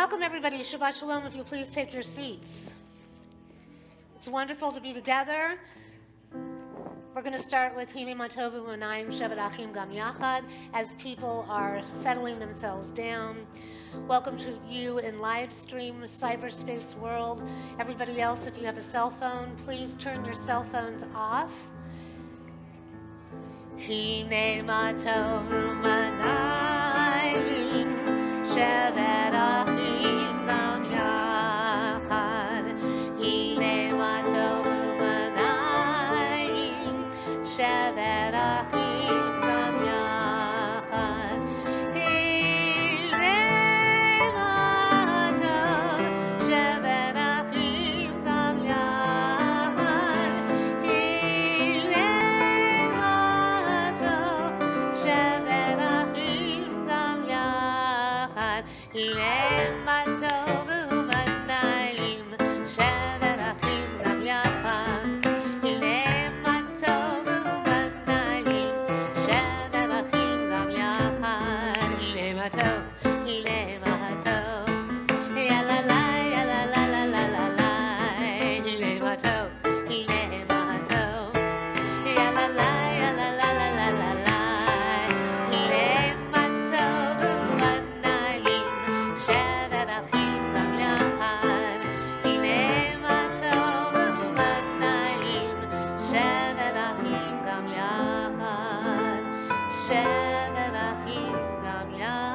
Welcome, everybody. Shabbat Shalom. If you please take your seats. It's wonderful to be together. We're going to start with Hine Matovu Manayim Shevet Achim Gam Yachad as people are settling themselves down. Welcome to you in live stream, cyberspace world. Everybody else, if you have a cell phone, please turn your cell phones off. Hine Matovu Manayim Shevet Achim Gam Yachad. Hine Matovu Manayim Shevet Achim Gam Yachad. Hine Matov Shevet Achim Gam Yachad. Hine Matov Shevet Achim Gam Yachad. Hine Matov Umanayim Shevet Achim Gam Yachad. Hine Matov Umanayim Shevet Achim Gam Yachad. Hine Matov, Hine Matov, ya la la, ya la la la la la la. Hine Matov, Hine Matov, ya la la, ya la la la la la la. Hine Matov Umanayim Shevet Achim Gam Yachad. Hine Matov Umanayim Shevet Achim Gam Yachad. Shevet Achim Gam Yachad.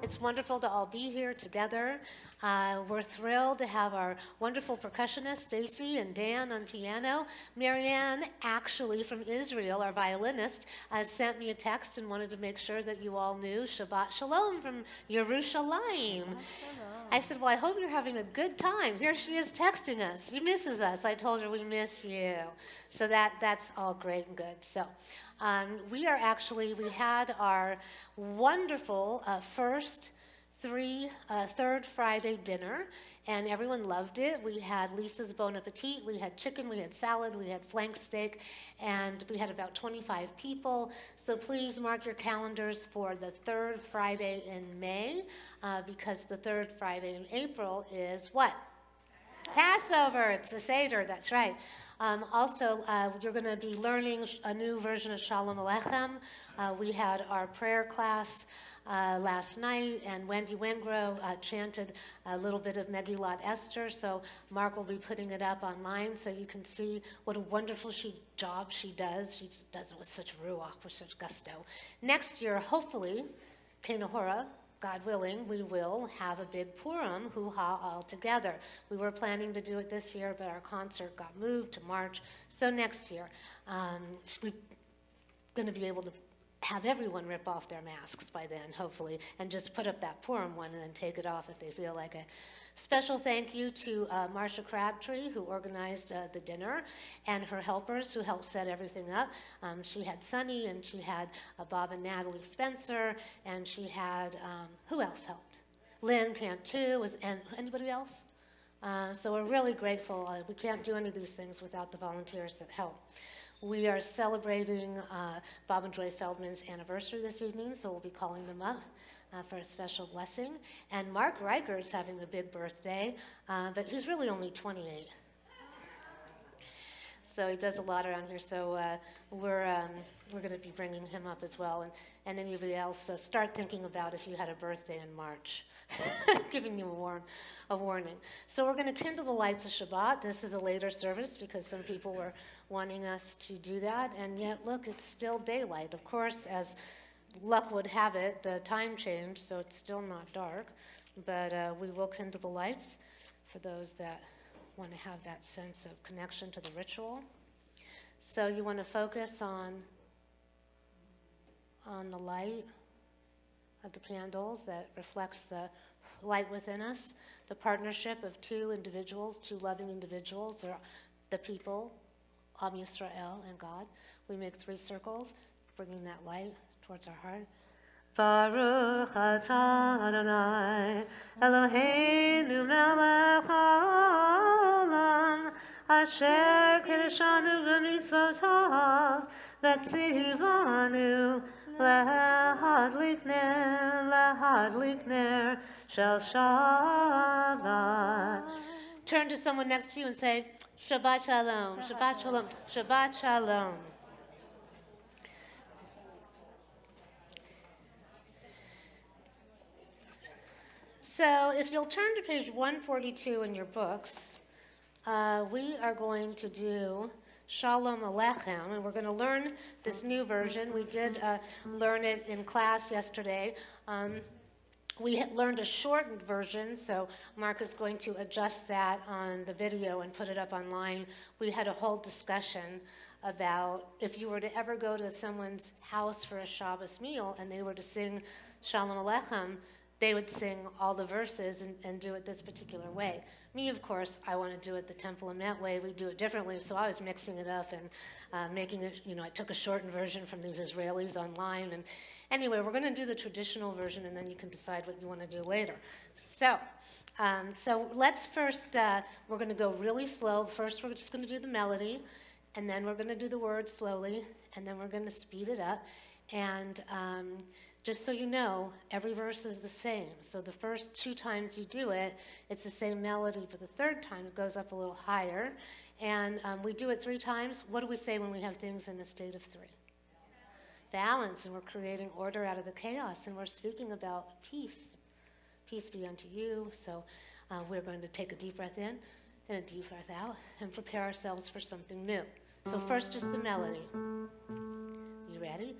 It's wonderful to all be here together. We're thrilled to have our wonderful percussionists, Stacy and Dan on piano. Marianne, actually from Israel, our violinist, sent me a text and wanted to make sure that you all knew Shabbat Shalom from Yerushalayim. I said, well, I hope you're having a good time. Here she is texting us. She misses us. I told her we miss you. So that's all great and good. So we had our wonderful third Friday dinner, and everyone loved it. We had Lisa's Bon Appetit, we had chicken, we had salad, we had flank steak, and we had about 25 people. So please mark your calendars for the third Friday in May, because the third Friday in April is what? Passover. It's the Seder, that's right. Also, you're going to be learning a new version of Shalom Aleichem. We had our prayer class last night, and Wendy Wengro chanted a little bit of Megillat Esther, so Mark will be putting it up online so you can see what a wonderful job she does. She does it with such ruach, with such gusto. Next year, hopefully, Pinahora, God willing, we will have a big Purim, hoo-ha, all together. We were planning to do it this year, but our concert got moved to March. So next year, we're going to be able to have everyone rip off their masks by then, hopefully, and just put up that Purim one and then take it off if they feel like it. Special thank you to Marcia Crabtree, who organized the dinner, and her helpers who helped set everything up. She had Sunny, and she had Bob and Natalie Spencer, and she had, who else helped? Lynn Cantu, and anybody else? So we're really grateful. We can't do any of these things without the volunteers that help. We are celebrating Bob and Joy Feldman's anniversary this evening, so we'll be calling them up for a special blessing. And Mark Reicher's having a big birthday, but he's really only 28. So he does a lot around here, so we're going to be bringing him up as well. And anybody else, start thinking about if you had a birthday in March, giving you a warning. So we're going to kindle the lights of Shabbat. This is a later service because some people were wanting us to do that, and yet look, it's still daylight. Of course, as luck would have it, the time changed, so it's still not dark, but we will kindle the lights for those that want to have that sense of connection to the ritual. So you want to focus on the light of the candles that reflects the light within us, the partnership of two loving individuals, or the people, Am Yisrael and God. We make 3 circles, bringing that light towards our heart. Baruch atah Adonai Eloheinu melech haolam asher kiddushanu b'mitzvotav v'tzivanu Lahadlik ner shel Shabbat. Turn to someone next to you and say, Shabbat Shalom, Shabbat Shalom, Shabbat Shalom. So if you'll turn to page 142 in your books, we are going to do Shalom Aleichem, and we're going to learn this new version. We did learn it in class yesterday. We learned a shortened version, so Mark is going to adjust that on the video and put it up online. We had a whole discussion about if you were to ever go to someone's house for a Shabbos meal and they were to sing Shalom Aleichem, they would sing all the verses and do it this particular way. Me, of course, I want to do it the Temple Emet way. We do it differently, so I was mixing it up and making it, I took a shortened version from these Israelis online. And anyway, we're going to do the traditional version, and then you can decide what you want to do later. So let's first, we're going to go really slow. First, we're just going to do the melody, and then we're going to do the words slowly, and then we're going to speed it up. And just so you know, every verse is the same. So the first 2 times you do it, it's the same melody. For the 3rd time, it goes up a little higher. And we do it 3 times. What do we say when we have things in a state of 3? Balance. And we're creating order out of the chaos. And we're speaking about peace. Peace be unto you. So we're going to take a deep breath in and a deep breath out and prepare ourselves for something new. So first, just the melody. You ready?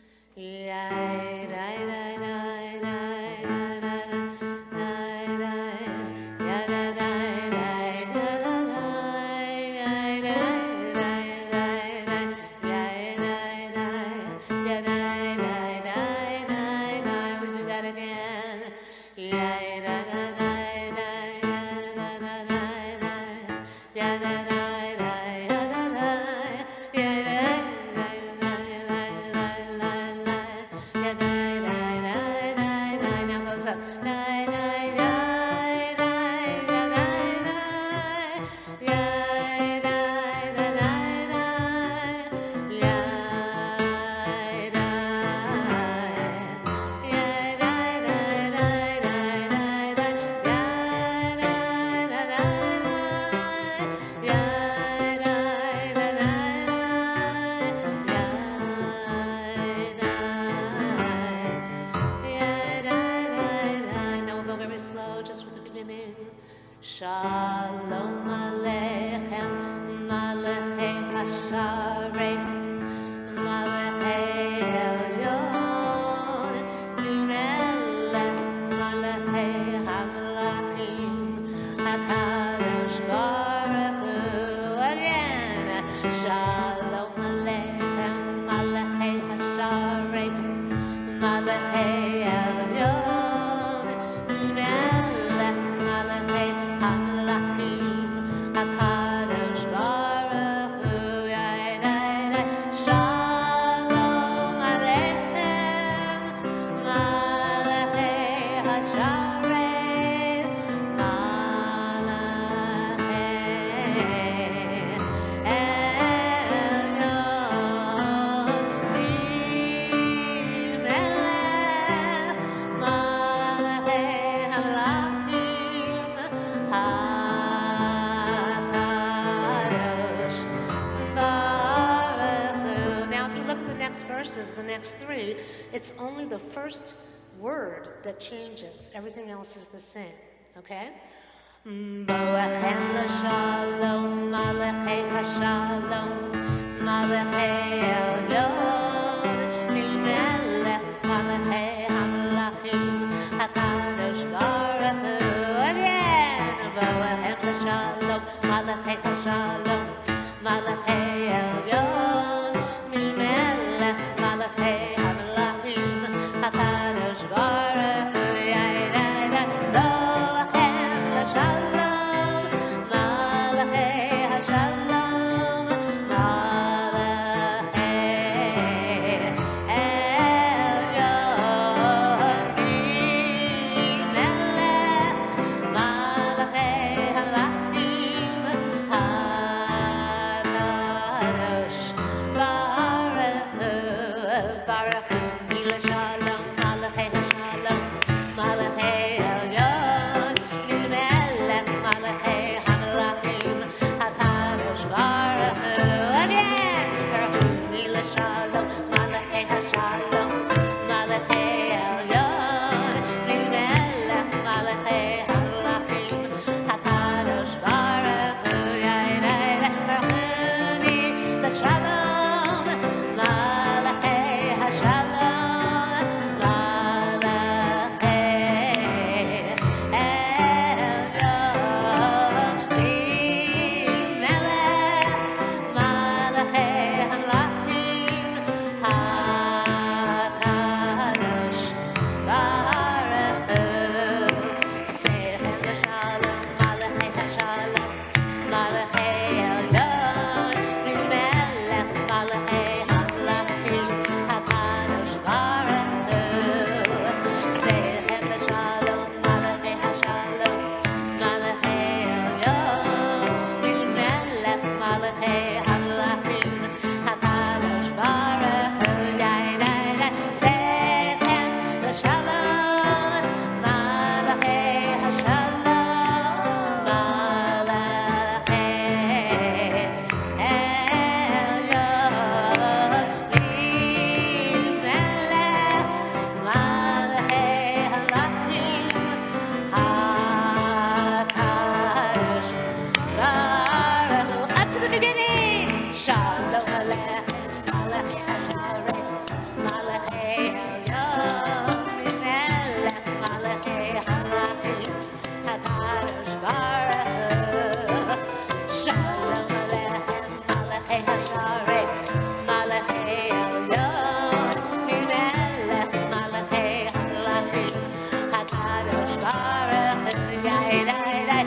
Shalom Aleichem, Malachei Hasharet, Malachei Elyon, Mimelech, Malachei HaMelachim, HaKadosh Baruch Hu. Again, Shalom Aleichem, Malachei Hasharet, Malachei Elyon, Mimelech, Malachei HaMelachim, HaKadosh Baruch Hu. Shalom Aleichem, Malachei Hasharet, Malachei Elyon, Mimelech, Malachei HaMelachim, HaKadosh Baruch Hu. Now, if you look at the next verses, the next 3, it's only the first word that changes. Everything else is the same. Okay? Boachem l'shalom, malachei hashalom, malachei elyon, mimelech, malachei hamelachim, hakadosh baruch Hu. Again, boachem l'shalom, malachei hashalom, malachei elyon, mimelech, malachei hamelachim, hakadosh baruch Hu. Boachem l'shalom, malachei hashalom, malachei elyon, mimelech, malachei hamelachim, hakadosh baruch Hu. Baruch Hu,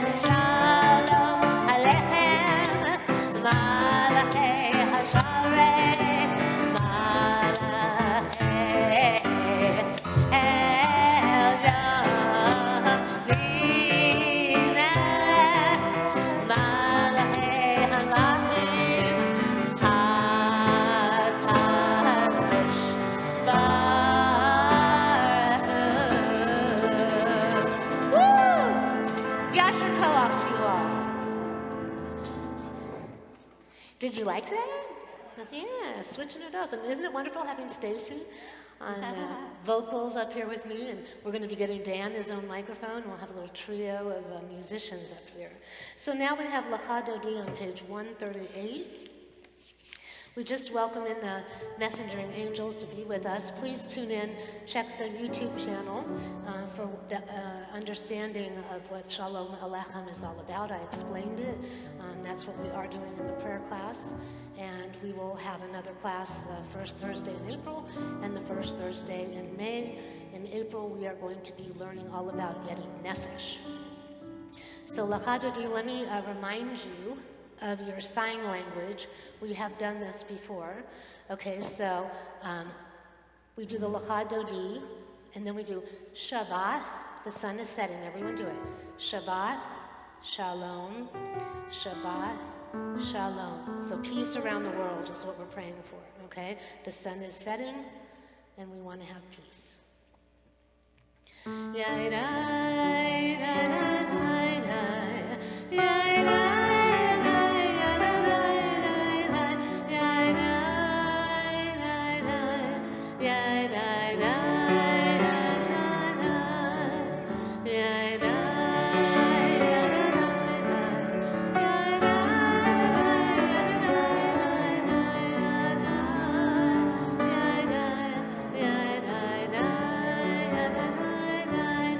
Shalom Aleichem, Malachei Hasharei, Malachei El Yavim, Malachei Halachim, Cottage, Woo! Yasher co-op to you all. Did you like that? Yeah, switching it up. And isn't it wonderful having Stacy on vocals up here with me? And we're going to be getting Dan his own microphone. We'll have a little trio of musicians up here. So now we have Lecha Dodi on page 138. We just welcome in the messengering angels to be with us. Please tune in, check the YouTube channel for the understanding of what Shalom Aleichem is all about. I explained it. That's what we are doing in the prayer class. And we will have another class the first Thursday in April and the first Thursday in May. In April, we are going to be learning all about getting nefesh. So Lecha Dodi, let me remind you of your sign language. We have done this before. Okay, so we do the Lecha Dodi, and then we do Shabbat, the sun is setting. Everyone do it. Shabbat, Shalom, Shabbat, Shalom. So peace around the world is what we're praying for, okay? The sun is setting, and we want to have peace.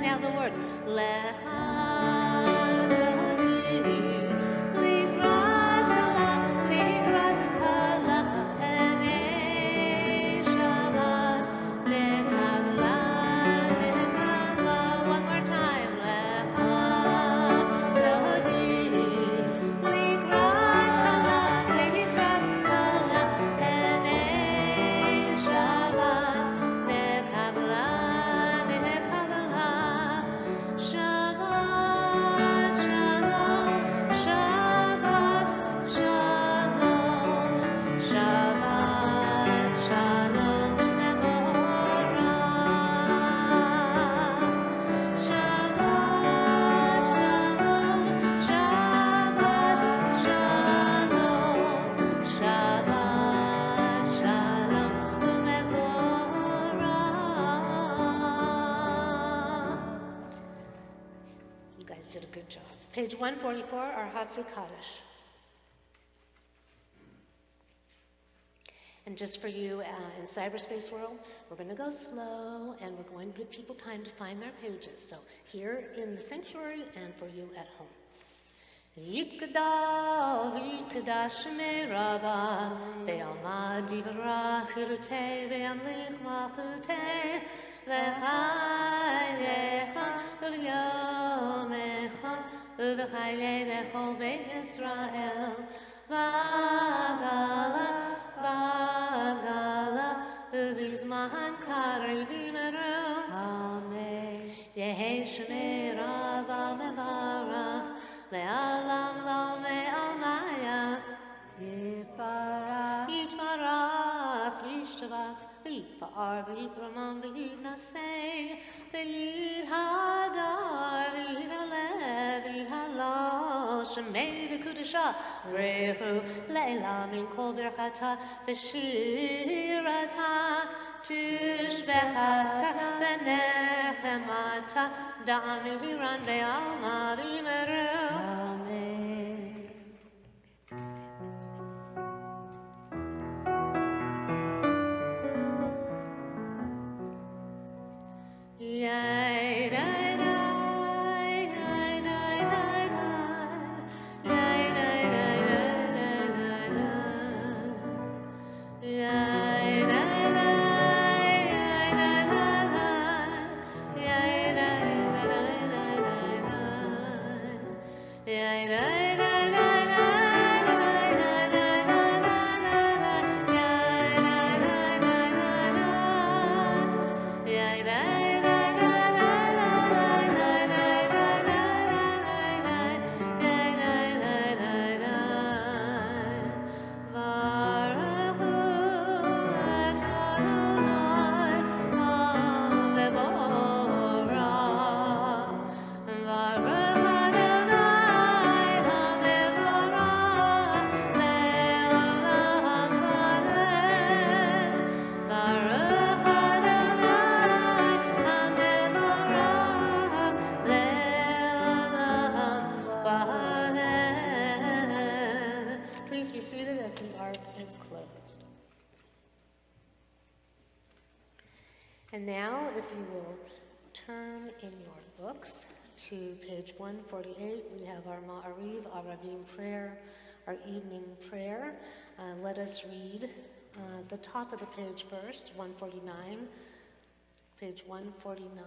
Now the words. One more time. Did a good job. Page 144, our Hatsi Cottage. And just for you in cyberspace world, we're going to go slow, and we're going to give people time to find their pages. So here in the sanctuary and for you at home. Yikada, Vikada, Shemei Rabba, Be'alma Divara, Chirute, Be'amlich Machute, Ve'chayecha, U'yomecha, U'v'chayelecho Be'Yisrael, V'agala, V'agala, U'vizman Kari V'meru, Amen. Yehi Shemei Rabba Mevarach, Me'alam lo me'almaya, Yitvarach, V'yishtabach, V'yipar, V'yikramam, V'yitnasei, V'yithadar, V'yitalev, V'yithalo, Shemei D'Kudesha, V'rechu, Le'la min kol birchata, V'shirata, Tishbechata, V'nechemata, Da'ami Iran Be'alma V'yimeru. Amen. Yay, day, day, day, day, day, day. Yay, day, day, day, day, day, day. Yay, day, day, day, day, day. Yay, day, day, day, day, day. Please be seated as the ark is closed. And now, if you will turn in your books to page 148, we have our Ma'ariv, our Ravim prayer, our evening prayer. Let us read the top of the page first, 149, page 149.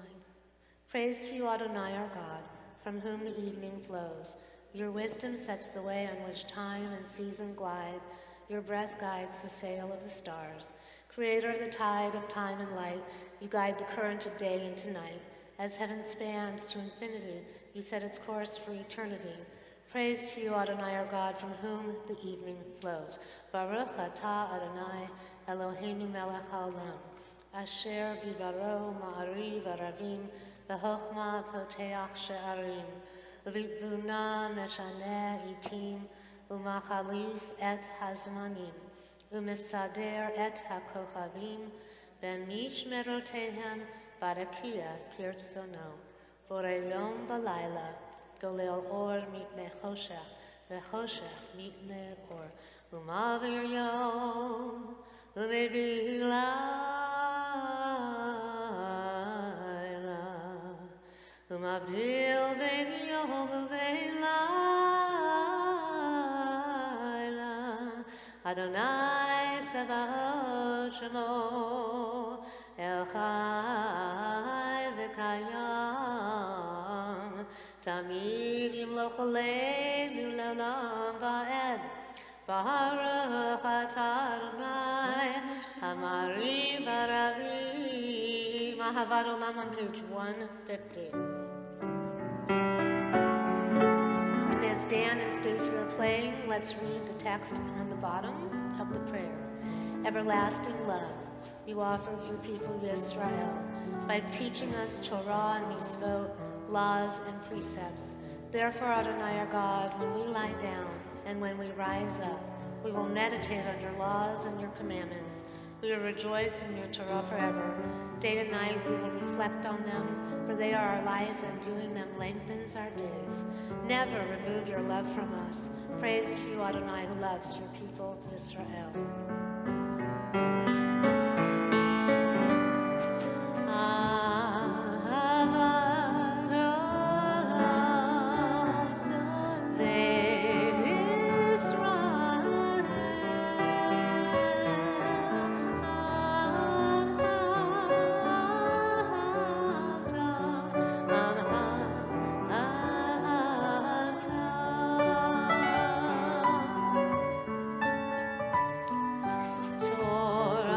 Praise to you, Adonai, our God, from whom the evening flows. Your wisdom sets the way on which time and season glide. Your breath guides the sail of the stars. Creator of the tide of time and light, you guide the current of day into night. As heaven spans to infinity, you set its course for eternity. Praise to you, Adonai, our God, from whom the evening flows. Baruch atah Adonai, Eloheinu melech haolam. Asher bivaro ma'ariv aravim, v'chochma poteach she'arim. V'vuna meshaneh itim, u'machalif et hazmanim. U'misader et hakochavim, v'mishmerotehem barakia kirtzono. Borei yom v'layla, golel or mitne choshech, v'choshech mitne or. U'mavir yom, u'mevir layla. U'mavdil ben yom u'ben layla. Adonai Sebaot Shemo, El Chai V'Kayam, Tamid Yimloch Aleinu Le'olam Va'ed, Baruch atah Adonai, Hamariv Aravim. Ahavad Olam on page 150. And as Dan and Stacy are playing, let's read the text on the bottom of the prayer. Everlasting love, you offered your people Yisrael by teaching us Torah and mitzvot, laws and precepts. Therefore, Adonai our God, when we lie down and when we rise up, we will meditate on your laws and your commandments. We will rejoice in your Torah forever. Day and night we will reflect on them, for they are our life, and doing them lengthens our days. Never remove your love from us. Praise to you, Adonai, who loves your people, Israel. Torah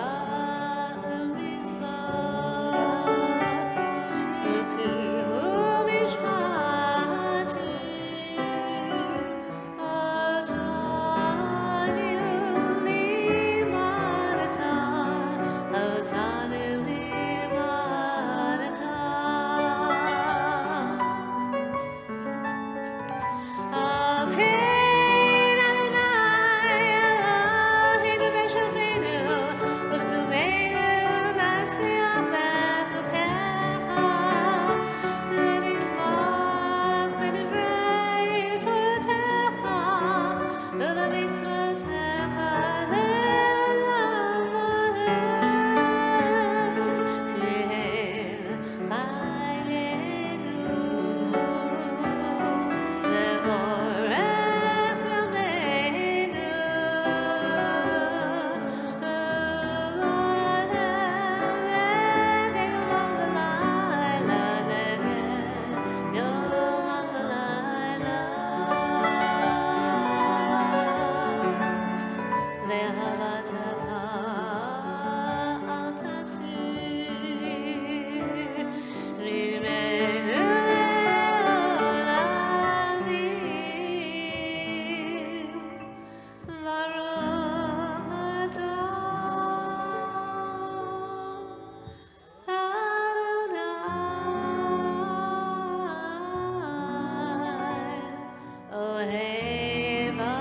Oheva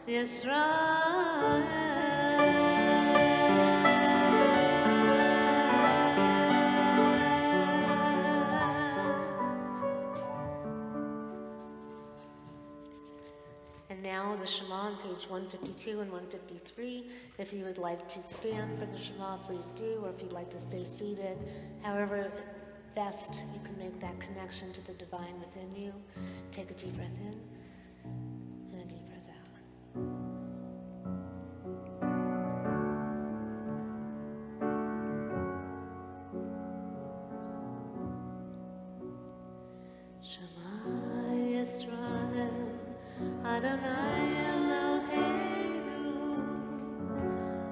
Yisrael. And now the Shema on page 152 and 153. If you would like to stand for the Shema, please do, or if you'd like to stay seated. However best you can make that connection to the divine within you. Take a deep breath in and a deep breath out. Shema Yisrael, Adonai Eloheinu,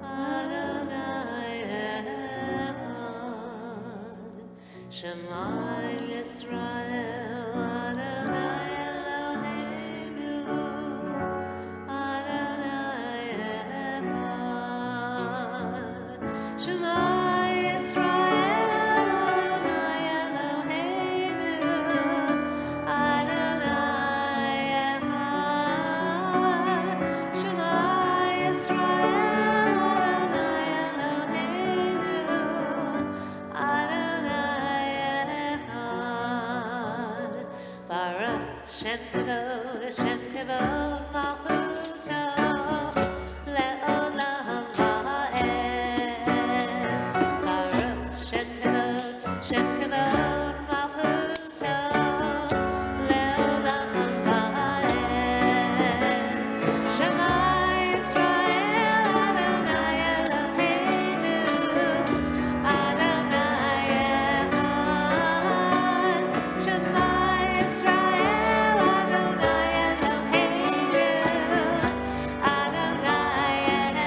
Adonai Echad. Shema Yisrael, Adonai Eloheinu, Adonai Echad. Shema Yisrael, Adonai Eloheinu, Adonai Echad. Shema Yisrael, Adonai Eloheinu, Adonai Echad. Baruch Shem Kavod, Shem Kavod, Malchuto, Le'olam Va'ed. Baruch Shem Kavod, Shem Kavod, Malchuto, Le'olam Va'ed. Shema Yisrael, Adonai Eloheinu, Adonai Echad. Shema Yisrael, Adonai Eloheinu, Adonai Echad.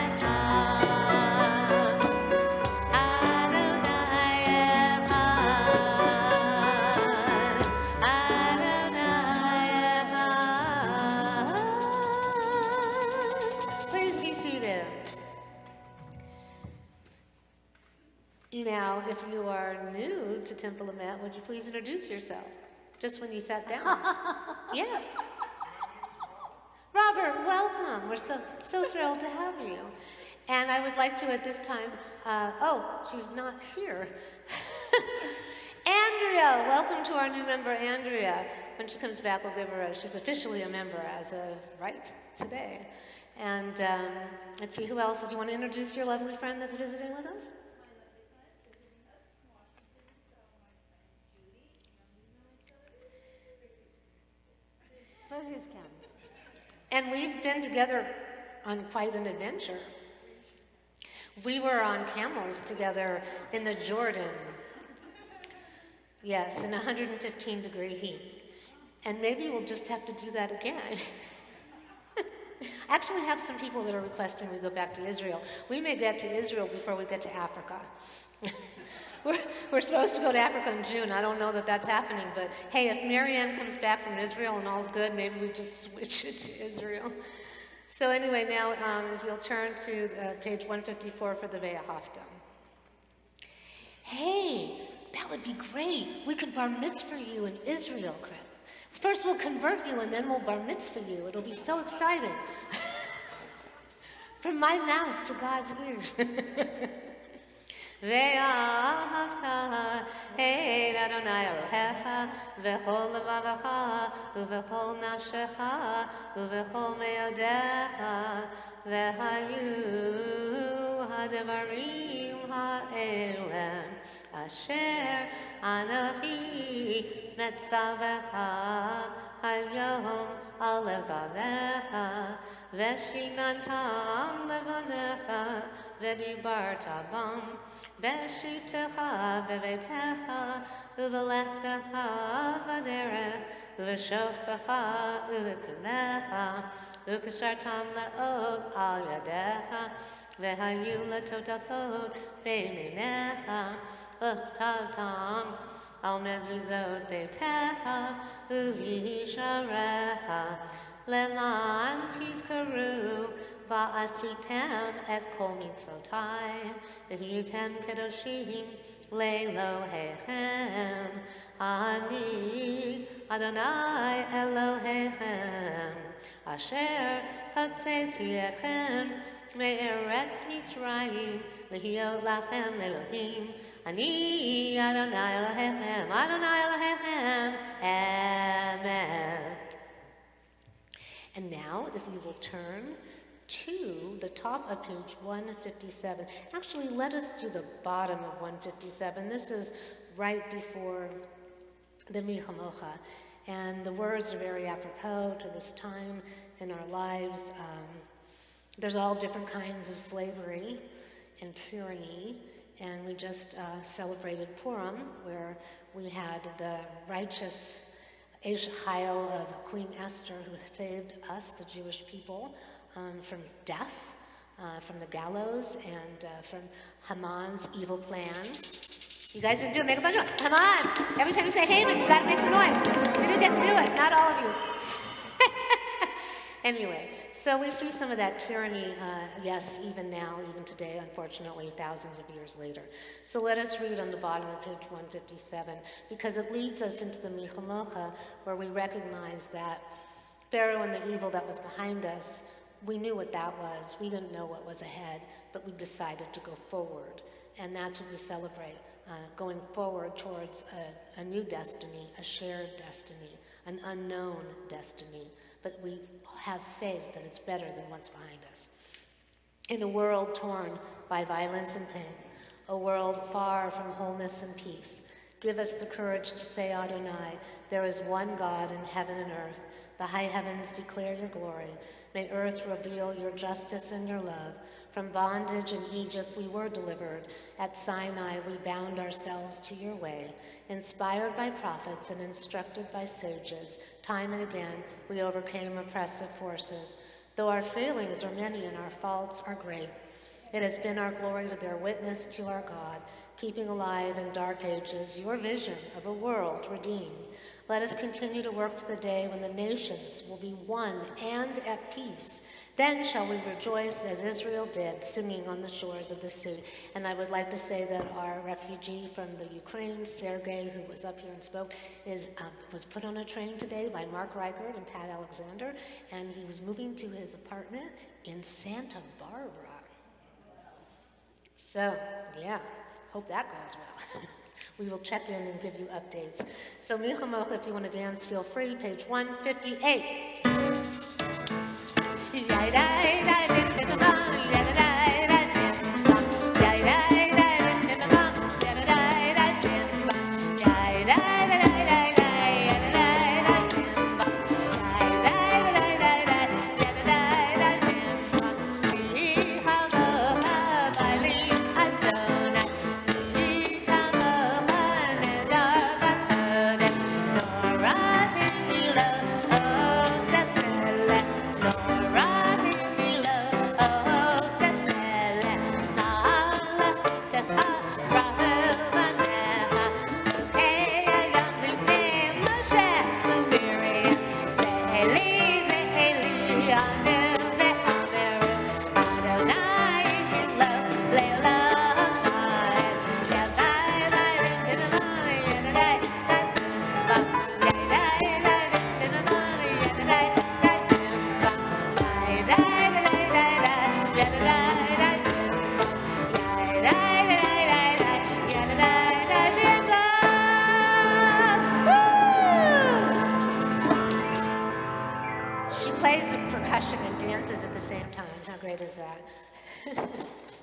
Adonai Echad. Please be seated. Now, if you are new to Temple Emet, would you please introduce yourself? Just when you sat down. Yeah. Robert, welcome. We're so thrilled to have you. And I would like to at this time, she's not here. Andrea, welcome to our new member, Andrea. When she comes back, we'll give her she's officially a member as of right today. And let's see, who else? Do you want to introduce your lovely friend that's visiting with us? But who's counting? And we've been together on quite an adventure. We were on camels together in the Jordan. Yes, in 115-degree heat. And maybe we'll just have to do that again. I actually have some people that are requesting we go back to Israel. We may get to Israel before we get to Africa. We're supposed to go to Africa in June. I don't know that that's happening, but hey, if Marianne comes back from Israel and all's good, maybe we just switch it to Israel. So anyway, now if you'll turn to page 154 for the Ve'ahavta. Hey, that would be great. We could bar mitzvah you in Israel, Chris. First we'll convert you and then we'll bar mitzvah you. It'll be so exciting. From my mouth to God's ears. Ve'ahavta et Adonai Elohecha v'chol levavecha uv'chol nafshecha uv'chol me'odecha v'hayu ha'devarim ha'elem asher anochi metzavecha hayom al levavecha v'shinantam levanecha v'dibarta bam v'shivtecha v'beitecha uv'lechtecha v'derech uv'shofecha uv'kumecha uv'kashartam le'od al yadecha v'hayu letotafot b'einenecha uv'tavtam al mezuzot beitecha uv'yisharecha leman tizkaru Va'asitem et kol mitzvotai, v'hitem kedoshim le'Elohechem. Ani Adonai Elohechem, asher hotzeti etchem me'eretz Mitzrayim, lihiyot lachem Elohim. Ani Adonai Elohechem, Adonai Elohechem, Amen. And now, if you will turn to the top of page 157. Actually, let us do the bottom of 157. This is right before the Michamocha. And the words are very apropos to this time in our lives. There's all different kinds of slavery and tyranny. And we just celebrated Purim, where we had the righteous Eish Chayil of Queen Esther, who saved us, the Jewish people, from death, from the gallows, and from Haman's evil plan. You guys didn't do it. Make a bunch of noise. Haman! Every time you say Haman, you gotta make some noise. You didn't get to do it. Not all of you. Anyway, so we see some of that tyranny, yes, even now, even today, unfortunately, thousands of years later. So let us read on the bottom of page 157, because it leads us into the Michamocha, where we recognize that Pharaoh and the evil that was behind us, we knew what that was. We didn't know what was ahead, but we decided to go forward. And that's what we celebrate, going forward towards a new destiny, a shared destiny, an unknown destiny. But we have faith that it's better than what's behind us. In a world torn by violence and pain, a world far from wholeness and peace, give us the courage to say, Adonai, there is one God in heaven and earth. The high heavens declare your glory. May earth reveal your justice and your love. From bondage in Egypt we were delivered. At Sinai we bound ourselves to your way. Inspired by prophets and instructed by sages, time and again we overcame oppressive forces. Though our failings are many and our faults are great, it has been our glory to bear witness to our God, keeping alive in dark ages your vision of a world redeemed. Let us continue to work for the day when the nations will be one and at peace. Then shall we rejoice as Israel did, singing on the shores of the sea. And I would like to say that our refugee from the Ukraine, Sergei, who was up here and spoke, was put on a train today by Mark Reichert and Pat Alexander, and he was moving to his apartment in Santa Barbara. So, yeah, hope that goes well. We will check in and give you updates. So, Michamocha, if you want to dance, feel free. Page 158.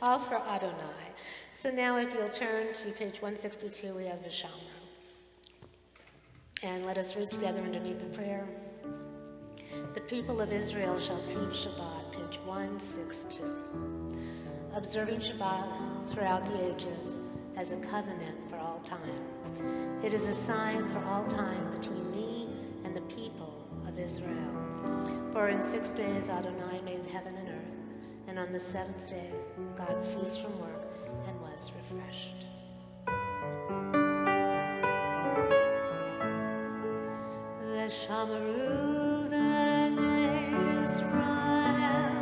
All for Adonai. So now if you'll turn to page 162, we have Vishamra. And let us read together underneath the prayer. The people of Israel shall keep Shabbat, page 162. Observing Shabbat throughout the ages as a covenant for all time. It is a sign for all time between me and the people of Israel. For in 6 days Adonai made heaven and earth, and on the seventh day, God ceased from work and was refreshed. V'shamaru b'nei Yisrael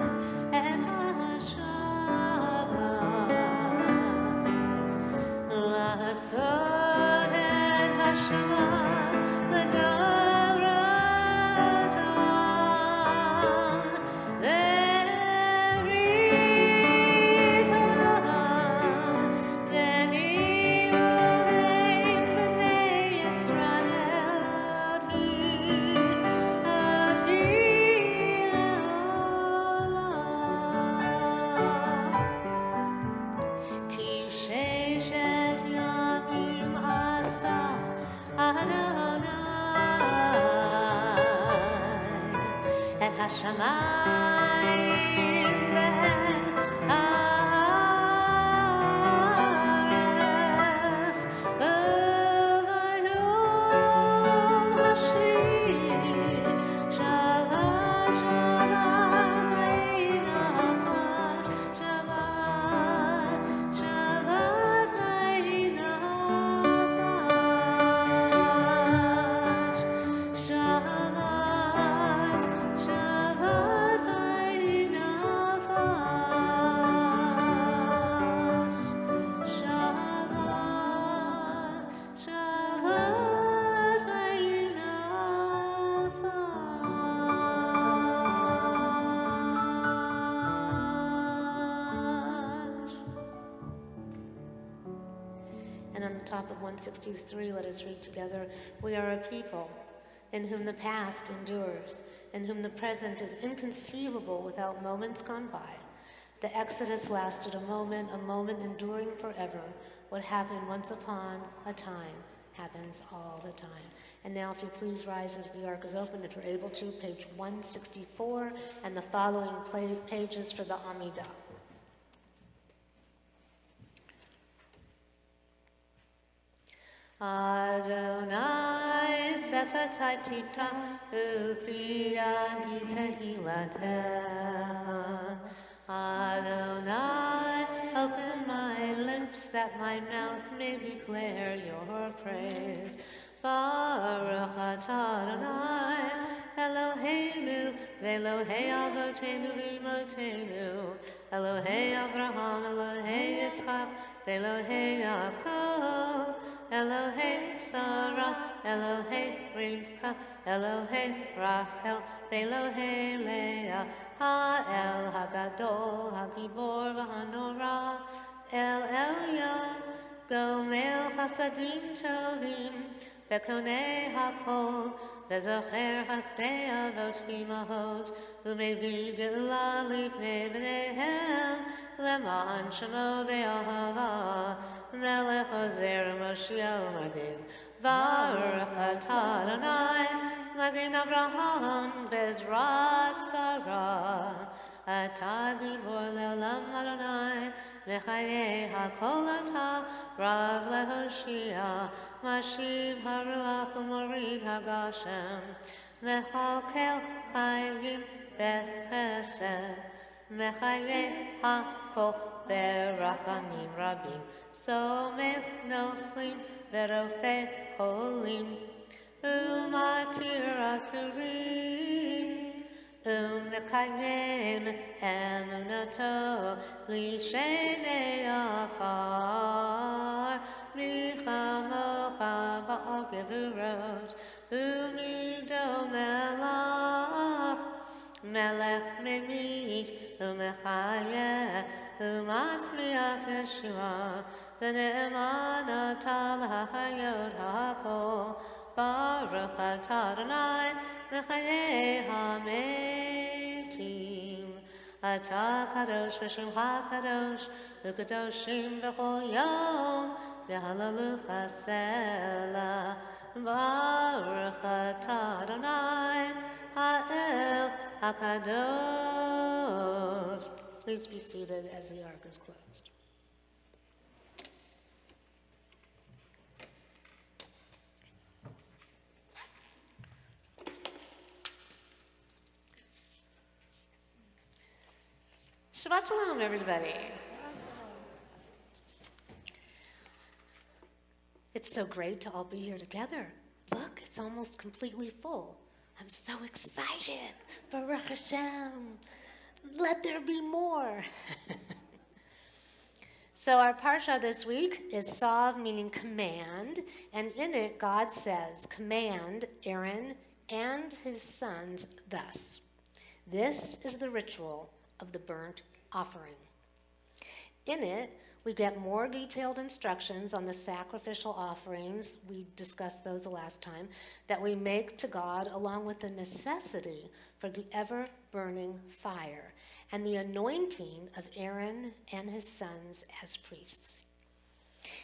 et השמיים ואת הארץ, וביום השביעי שבת שבת ויהי נפש, שבת שבת ויהי נפש, שבת שבת ויהי נפש, שבת שבת ויהי נפש. And on the top of 163, let us read together, "We are a people in whom the past endures, in whom the present is inconceivable without moments gone by. The Exodus lasted a moment enduring forever. What happened once upon a time happens all the time." And now if you please rise as the ark is open, if you're able to, page 164 and the following pages for the Amidah. Adonai Sephatai Tita Upi Agita Hilatecha. Adonai, open my lips that my mouth may declare your praise. Baruch atah Adonai Eloheinu ve'Elohei Avotenu v'Imotenu, Elohei Avraham, Elohei Yitzchak, ve'Elohei Yaakov, Elohei Sarah, Elohei Rivka, Elohei Rachel, Elohei Leah, Ha'el Hagadol, Hagibor v'Hanora, El Elyon, Gomel Chasadim Tovim, Bekonei Hakol, Bezocher Hasdei Avot Imahot, Umevi Geula Lifnei Bneihem, Leman Shemo Be'ahava, Melech Ozer Moshiach Magin, Baruch atah Adonai, Magin Avraham, Bezrat Sarah, Atah Gibor Le'olam Adonai, Mechayei HaKol Atah, Rav LeHoshia, Mashiv HaRuach U'Morid HaGashem, Mechalkel Chayim Bechesed, Mechayei HaKol Berachamim Rabim, Somech Noflim Verofei Cholim, Umatir Asurim, Umekayem Emunato Lishenei Afar, Michamocha Ba'al Gevurot, Umido Melach, Melech Memit, Umechayeh, Umatzmiach Yeshua, V'ne'eman atah l'hachayot ha'kol, Baruch atah Adonai, Mechayei ha'metim. Atah kadosh v'shemcha kadosh, U'kadoshim v'chol yom, V'halalucha selah. Baruch atah Adonai, Ha'el HaKadosh. Please be seated as the ark is closed. Shabbat Shalom, everybody. It's so great to all be here together. Look, it's almost completely full. I'm so excited. Baruch Hashem. Let there be more. So our parsha this week is Tzav, meaning command, and in it God says, "Command Aaron and his sons thus. This is the ritual of the burnt offering." In it, we get more detailed instructions on the sacrificial offerings, we discussed those the last time, that we make to God, along with the necessity for the ever-burning fire and the anointing of Aaron and his sons as priests.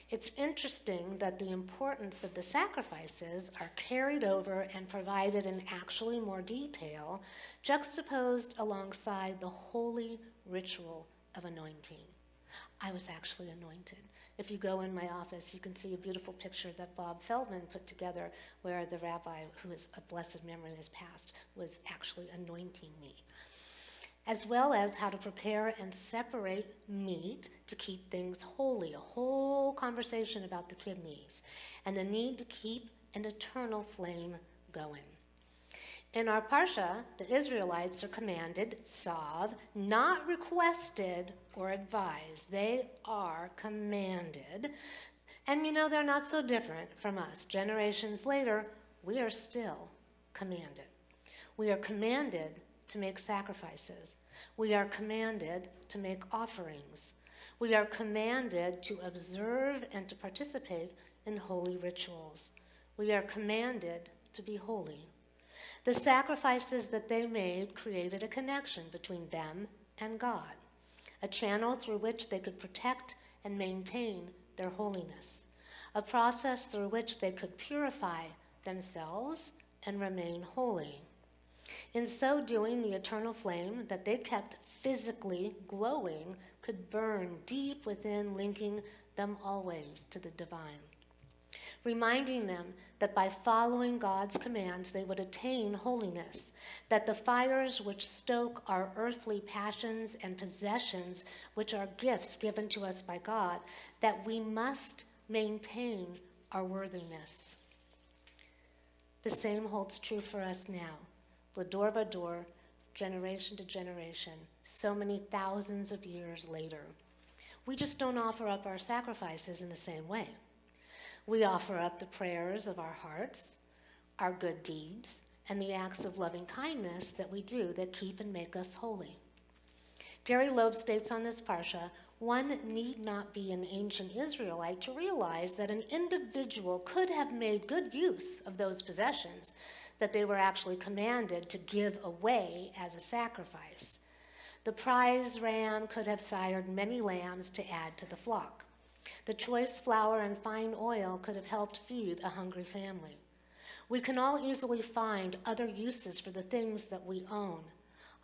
It's interesting that the importance of the sacrifices are carried over and provided in actually more detail, juxtaposed alongside the holy ritual of anointing. I was actually anointed. If you go in my office, you can see a beautiful picture that Bob Feldman put together where the rabbi, who is of blessed memory has passed, was actually anointing me, as well as how to prepare and separate meat to keep things holy, a whole conversation about the kidneys, and the need to keep an eternal flame going. In our Parsha, the Israelites are commanded, Tzav, not requested or advised. They are commanded. And they're not so different from us. Generations later, we are still commanded. We are commanded to make sacrifices. We are commanded to make offerings. We are commanded to observe and to participate in holy rituals. We are commanded to be holy. The sacrifices that they made created a connection between them and God, a channel through which they could protect and maintain their holiness, a process through which they could purify themselves and remain holy. In so doing, the eternal flame that they kept physically glowing could burn deep within, linking them always to the divine, reminding them that by following God's commands they would attain holiness, that the fires which stoke our earthly passions and possessions, which are gifts given to us by God, that we must maintain our worthiness. The same holds true for us now, Lador Vador, generation to generation, so many thousands of years later. We just don't offer up our sacrifices in the same way. We offer up the prayers of our hearts, our good deeds, and the acts of loving kindness that we do that keep and make us holy. Gary Loeb states on this Parsha, one need not be an ancient Israelite to realize that an individual could have made good use of those possessions that they were actually commanded to give away as a sacrifice. The prize ram could have sired many lambs to add to the flock. The choice flour and fine oil could have helped feed a hungry family. We can all easily find other uses for the things that we own.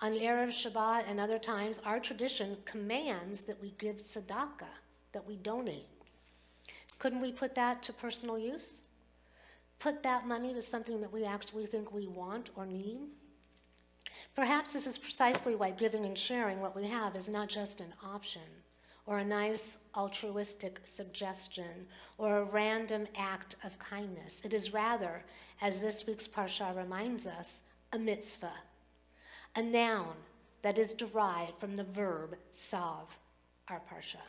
On Erev Shabbat and other times, our tradition commands that we give tzedakah, that we donate. Couldn't we put that to personal use? Put that money to something that we actually think we want or need? Perhaps this is precisely why giving and sharing what we have is not just an option, or a nice altruistic suggestion, or a random act of kindness. It is rather, as this week's Parsha reminds us, a mitzvah, a noun that is derived from the verb tzav, our Parsha.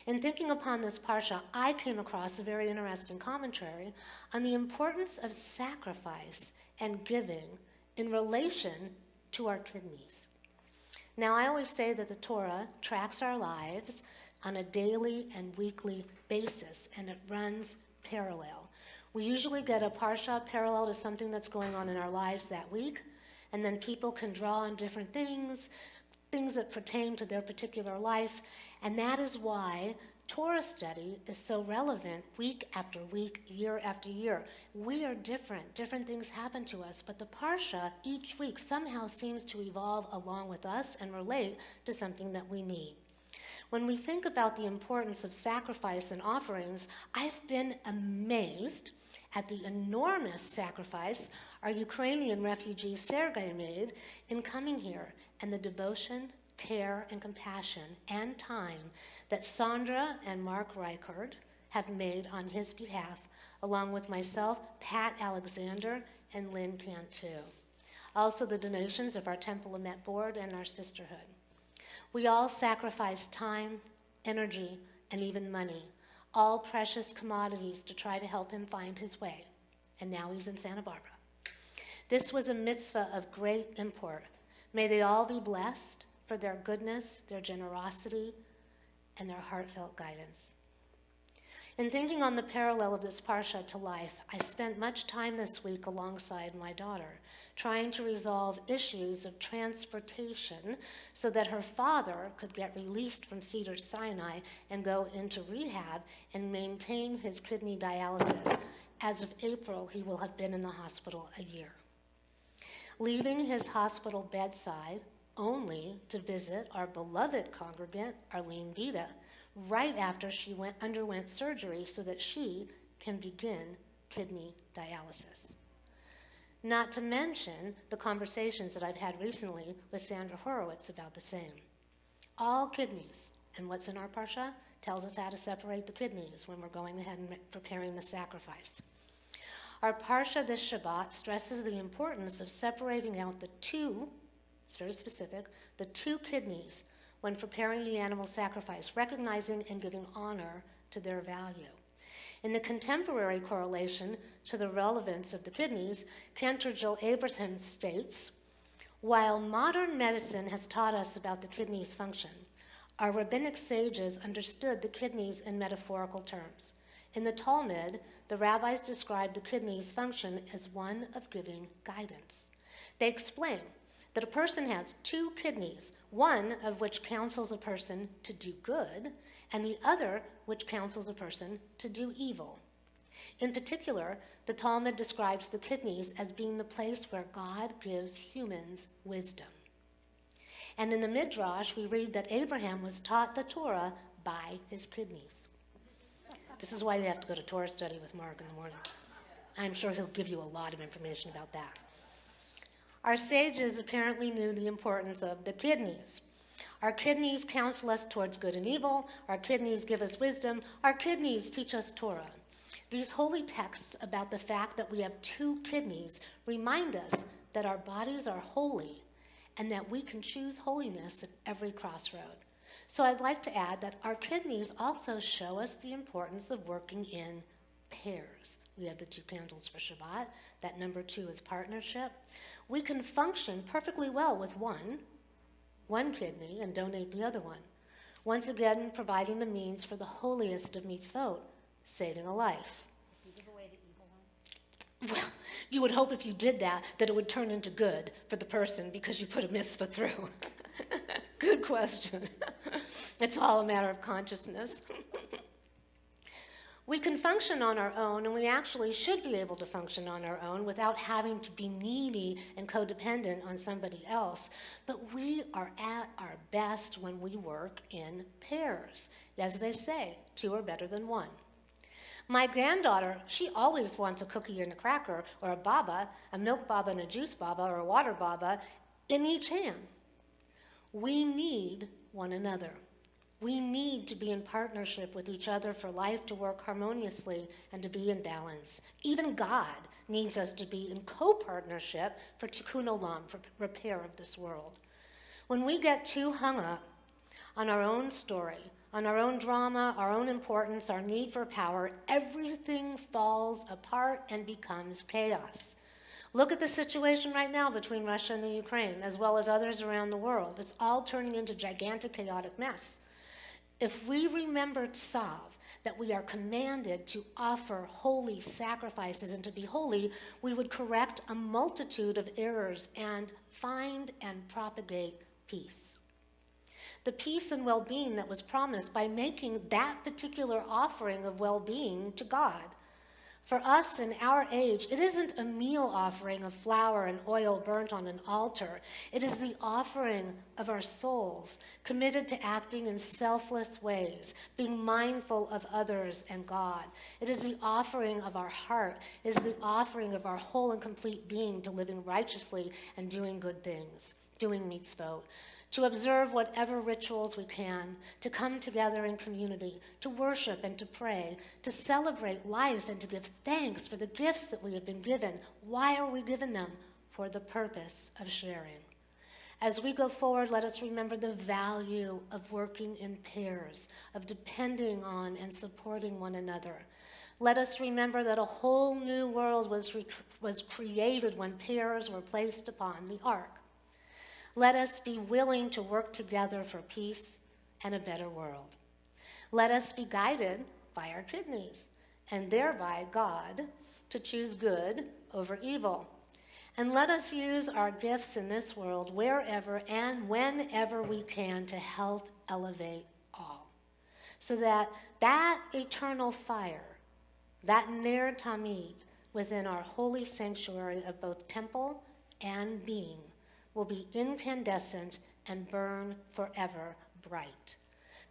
In thinking upon this Parsha, I came across a very interesting commentary on the importance of sacrifice and giving in relation to our kidneys. Now, I always say that the Torah tracks our lives on a daily and weekly basis, and it runs parallel. We usually get a Parsha parallel to something that's going on in our lives that week, and then people can draw on different things that pertain to their particular life, and that is why Torah study is so relevant week after week, year after year. We are different. Different things happen to us, but the Parsha each week somehow seems to evolve along with us and relate to something that we need. When we think about the importance of sacrifice and offerings, I've been amazed at the enormous sacrifice our Ukrainian refugee Sergei made in coming here, and the devotion, care, and compassion and time that Sandra and Mark Reichard have made on his behalf, along with myself, Pat Alexander, and Lynn Cantu. Also the donations of our Temple Emet board and our sisterhood. We all sacrifice time, energy, and even money, all precious commodities to try to help him find his way. And now he's in Santa Barbara. This was a mitzvah of great import. May they all be blessed for their goodness, their generosity, and their heartfelt guidance. In thinking on the parallel of this parsha to life, I spent much time this week alongside my daughter, trying to resolve issues of transportation so that her father could get released from Cedars-Sinai and go into rehab and maintain his kidney dialysis. As of April, he will have been in the hospital a year. Leaving his hospital bedside only to visit our beloved congregant, Arlene Vita, right after she underwent surgery so that she can begin kidney dialysis. Not to mention the conversations that I've had recently with Sandra Horowitz about the same. All kidneys, and what's in our parsha tells us how to separate the kidneys when we're going ahead and preparing the sacrifice. Our parsha this Shabbat stresses the importance of separating out the two, it's very specific, the two kidneys when preparing the animal sacrifice, recognizing and giving honor to their value. In the contemporary correlation to the relevance of the kidneys, Cantor Jill Abraham states, while modern medicine has taught us about the kidneys' function, our rabbinic sages understood the kidneys in metaphorical terms. In the Talmud, the rabbis described the kidneys' function as one of giving guidance. They explain that a person has two kidneys, one of which counsels a person to do good, and the other which counsels a person to do evil. In particular, the Talmud describes the kidneys as being the place where God gives humans wisdom. And in the Midrash, we read that Abraham was taught the Torah by his kidneys. This is why you have to go to Torah study with Mark in the morning. I'm sure he'll give you a lot of information about that. Our sages apparently knew the importance of the kidneys. Our kidneys counsel us towards good and evil. Our kidneys give us wisdom. Our kidneys teach us Torah. These holy texts about the fact that we have two kidneys remind us that our bodies are holy and that we can choose holiness at every crossroad. So I'd like to add that our kidneys also show us the importance of working in pairs. We have the two candles for Shabbat. That number 2 is partnership. We can function perfectly well with one kidney and donate the other one. Once again, providing the means for the holiest of mitzvot, saving a life. You give away the evil one? Well, you would hope if you did that it would turn into good for the person because you put a mitzvah through. Good question. It's all a matter of consciousness. We can function on our own, and we actually should be able to function on our own without having to be needy and codependent on somebody else. But we are at our best when we work in pairs. As they say, 2 are better than 1. My granddaughter, she always wants a cookie and a cracker, or a baba, a milk baba and a juice baba, or a water baba, in each hand. We need one another. We need to be in partnership with each other for life to work harmoniously and to be in balance. Even God needs us to be in co-partnership for tikkun olam, for repair of this world. When we get too hung up on our own story, on our own drama, our own importance, our need for power, everything falls apart and becomes chaos. Look at the situation right now between Russia and the Ukraine, as well as others around the world. It's all turning into gigantic, chaotic mess. If we remember Tzav, that we are commanded to offer holy sacrifices and to be holy, we would correct a multitude of errors and find and propagate peace. The peace and well-being that was promised by making that particular offering of well-being to God. For us in our age, it isn't a meal offering of flour and oil burnt on an altar. It is the offering of our souls, committed to acting in selfless ways, being mindful of others and God. It is the offering of our heart. It is the offering of our whole and complete being to living righteously and doing good things, doing mitzvot. To observe whatever rituals we can, to come together in community, to worship and to pray, to celebrate life and to give thanks for the gifts that we have been given. Why are we given them? For the purpose of sharing. As we go forward, let us remember the value of working in pairs, of depending on and supporting one another. Let us remember that a whole new world was created when pairs were placed upon the ark. Let us be willing to work together for peace and a better world. Let us be guided by our kidneys, and thereby God to choose good over evil. And let us use our gifts in this world wherever and whenever we can to help elevate all. So that that eternal fire, that ner tamid within our holy sanctuary of both temple and being will be incandescent and burn forever bright,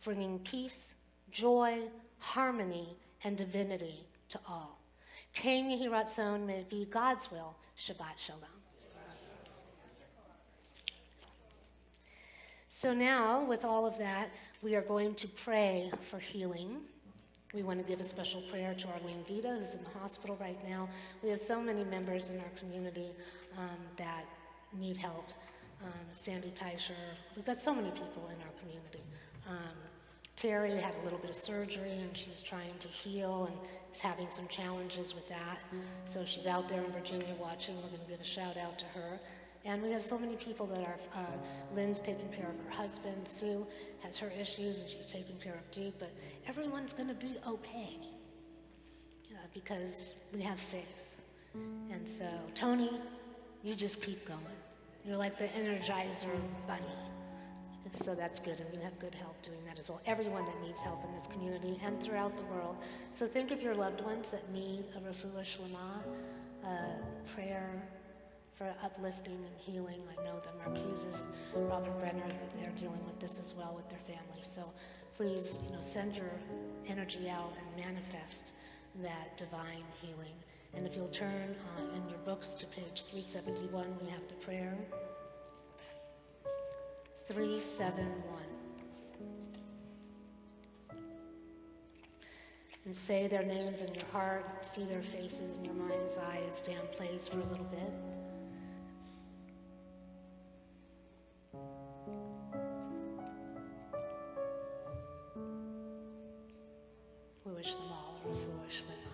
bringing peace, joy, harmony, and divinity to all. Ken Yehi Ratzon, may it be God's will. Shabbat Shalom. So now, with all of that, we are going to pray for healing. We want to give a special prayer to Arlene Vita, who's in the hospital right now. We have so many members in our community that need help. Sandy Teicher, we've got so many people in our community. Terry had a little bit of surgery, and she's trying to heal and is having some challenges with that. So she's out there in Virginia watching. We're going to give a shout out to her. And we have so many people that are, Lynn's taking care of her husband. Sue has her issues, and she's taking care of Duke. But everyone's going to be okay because we have faith. And so, Tony, you just keep going. You're like the Energizer bunny. So that's good, and we have good help doing that as well. Everyone that needs help in this community and throughout the world. So think of your loved ones that need a refuah shlema, prayer for uplifting and healing. I know the Marquises, Robert Brenner, that they're dealing with this as well with their family. So please, send your energy out and manifest that divine healing. And if you'll turn in your books to page 371, we have the prayer. 371. And say their names in your heart, see their faces in your mind's eye, and stay in place for a little bit. We wish them all a refuah shlema.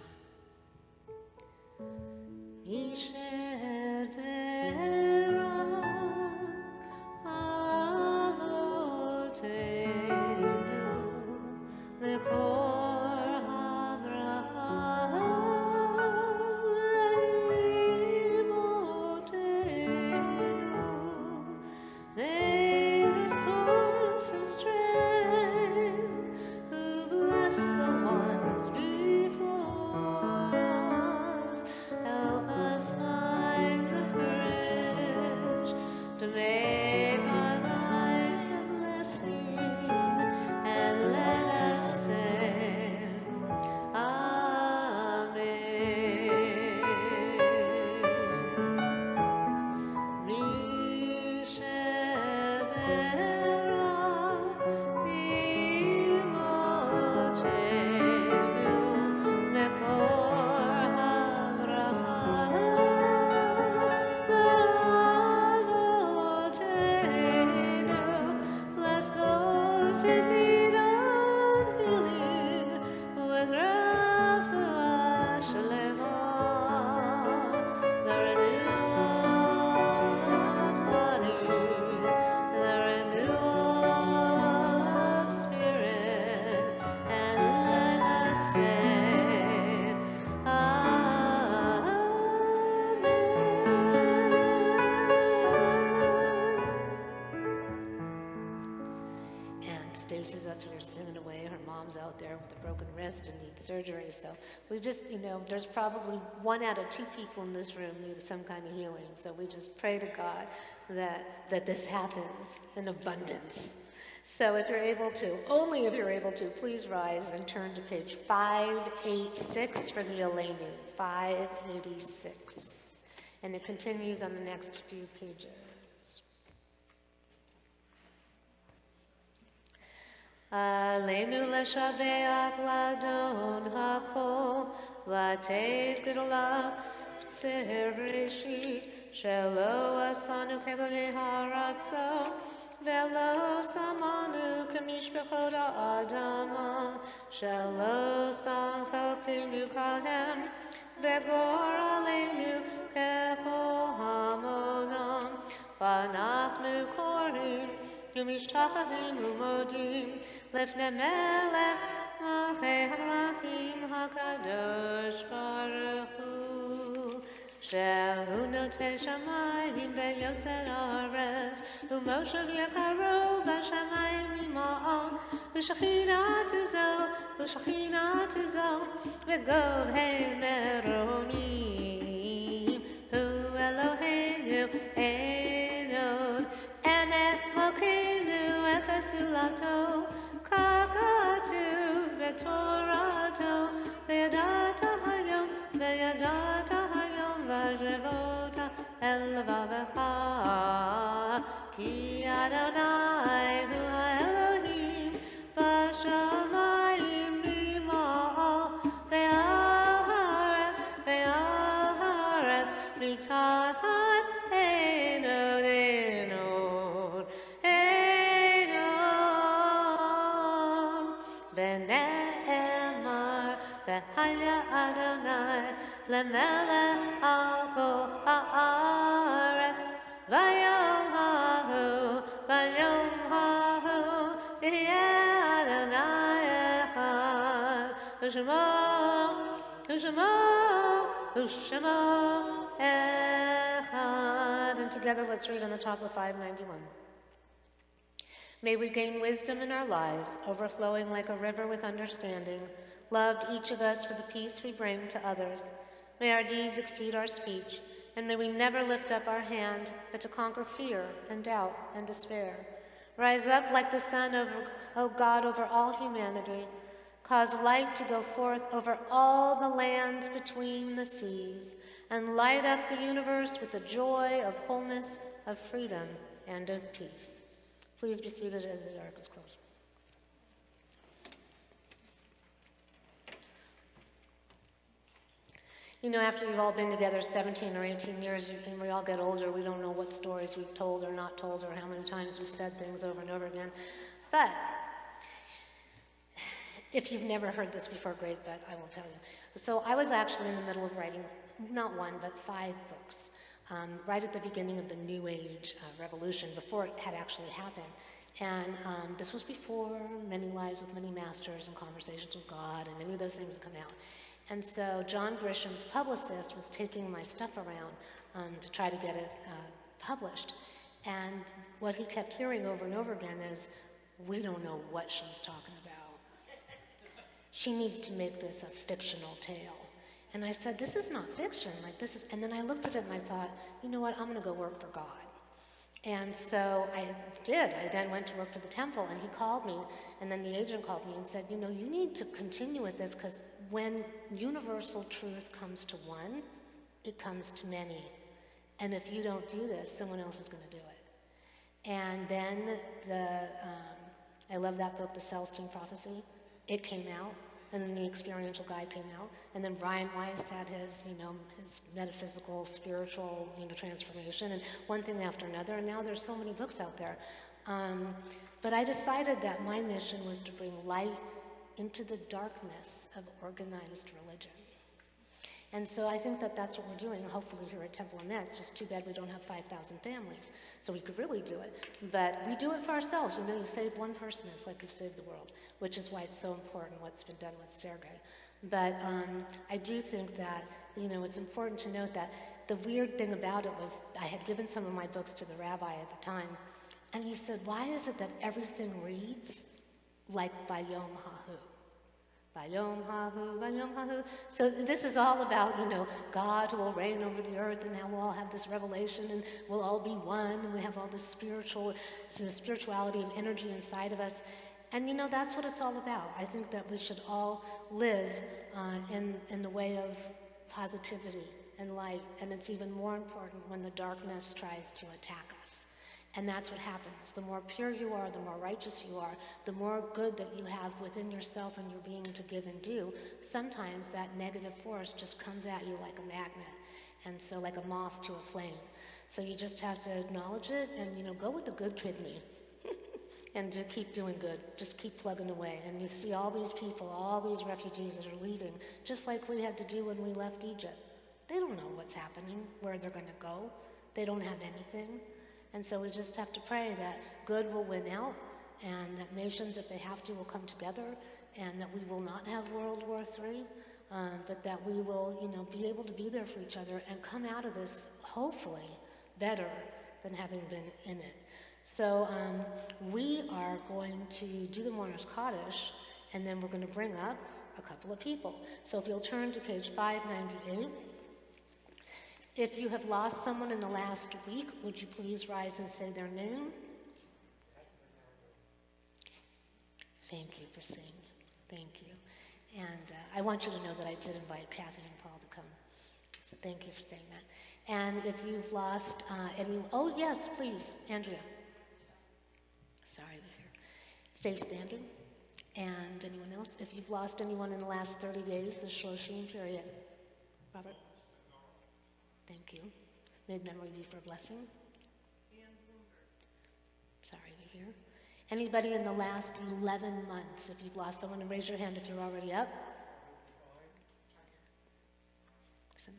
Stacy's up here singing away. Her mom's out there with a broken wrist and needs surgery. So we just, there's probably 1 out of 2 people in this room need some kind of healing. So we just pray to God that this happens in abundance. So if you're able to, only if you're able to, please rise and turn to page 586 for the Elenu. 586. And it continues on the next few pages. Aleinu leshabeach ladon hakol lateit gedola tzeh breshit shelo asanu kelolei haratzo velo samanu kamishpechot ha'adama shelo sam chelkenu kalhem vegor aleinu kechol hamonam v'anachnu korim ומשתחווים ומודים לפני מלך Malchei Hamelachim HaKadosh Baruch Hu. Shehu notei shamayim ve'yosed haaretz, u'moshav yekaru b'shamayim ima'al, u'shechinatu zo, ve'gov hei meronim, hu Eloheinu Enod, Emet Malkeinu efes ulato, kakatu ve'torato, ve'yadata hayom, v'zevota el levavecha, ki Adonai hu ha'Elohim, b'shamayim v'ima'al, ve'al haaretz, mitachat Enod, v'ne'emar, v'haya Adonai, lemelech al kol haaretz, vayom hahu, yeh Adonai echad, u'shemo echad. And together let's read on the top of 591. May we gain wisdom in our lives, overflowing like a river with understanding, loved each of us for the peace we bring to others. May our deeds exceed our speech, and may we never lift up our hand, but to conquer fear and doubt and despair. Rise up like the sun, O God, over all humanity. Cause light to go forth over all the lands between the seas, and light up the universe with the joy of wholeness, of freedom, and of peace. Please be seated as the ark is closed. You know, after you've all been together 17 or 18 years, and we all get older, we don't know what stories we've told or not told, or how many times we've said things over and over again. But if you've never heard this before, great, but I won't tell you. So I was actually in the middle of writing, not one, but 5 books, right at the beginning of the New Age revolution, before it had actually happened. And this was before Many Lives with Many Masters and Conversations with God and any of those things had come out. And so John Grisham's publicist was taking my stuff around to try to get it published. And what he kept hearing over and over again is, we don't know what she's talking about. She needs to make this a fictional tale. And I said, this is not fiction, like this is, and then I looked at it and I thought, you know what, I'm gonna go work for God. And so I did. I then went to work for the temple, and he called me, and then the agent called me and said, you know, you need to continue with this, because when universal truth comes to one, it comes to many. And if you don't do this, someone else is going to do it. And then I love that book, The Celsteam Prophecy. It came out, and then the Experiential Guide came out, and then Brian Weiss had his, his metaphysical, spiritual, transformation, and one thing after another, and now there's so many books out there. But I decided that my mission was to bring light into the darkness of organized religion. And so I think that that's what we're doing, hopefully here at Temple Emet. It's just too bad we don't have 5,000 families, so we could really do it. But we do it for ourselves. You save one person, it's like you've saved the world, which is why it's so important what's been done with Sergei. But I do think that, it's important to note that the weird thing about it was I had given some of my books to the rabbi at the time, and he said, why is it that everything reads like Bayom Hahu? Bayom Hahu, Bayom Hahu. So this is all about, God who will reign over the earth, and now we'll all have this revelation, and we'll all be one, and we have all this spirituality and energy inside of us. And that's what it's all about. I think that we should all live in the way of positivity and light, and it's even more important when the darkness tries to attack us. And that's what happens. The more pure you are, the more righteous you are, the more good that you have within yourself and your being to give and do, sometimes that negative force just comes at you like a magnet, and so like a moth to a flame. So you just have to acknowledge it and, go with the good kidney and to keep doing good. Just keep plugging away. And you see all these people, all these refugees that are leaving, just like we had to do when we left Egypt. They don't know what's happening, where they're going to go. They don't have anything. And so we just have to pray that good will win out, and that nations, if they have to, will come together, and that we will not have World War III, but that we will, be able to be there for each other and come out of this, hopefully, better than having been in it. So we are going to do the Mourner's Cottage, and then we're going to bring up a couple of people. So if you'll turn to page 598. If you have lost someone in the last week, would you please rise and say their name? Thank you for saying. Thank you. And I want you to know that I did invite Kathy and Paul to come. So thank you for saying that. And if you've lost anyone, oh yes, please, Andrea. Sorry to hear. Stay standing. And anyone else? If you've lost anyone in the last 30 days, the Celsteam period. Robert? Thank you. May memory be for a blessing. Sorry to hear. Anybody in the last 11 months, if you've lost someone, and raise your hand if you're already up. Listen.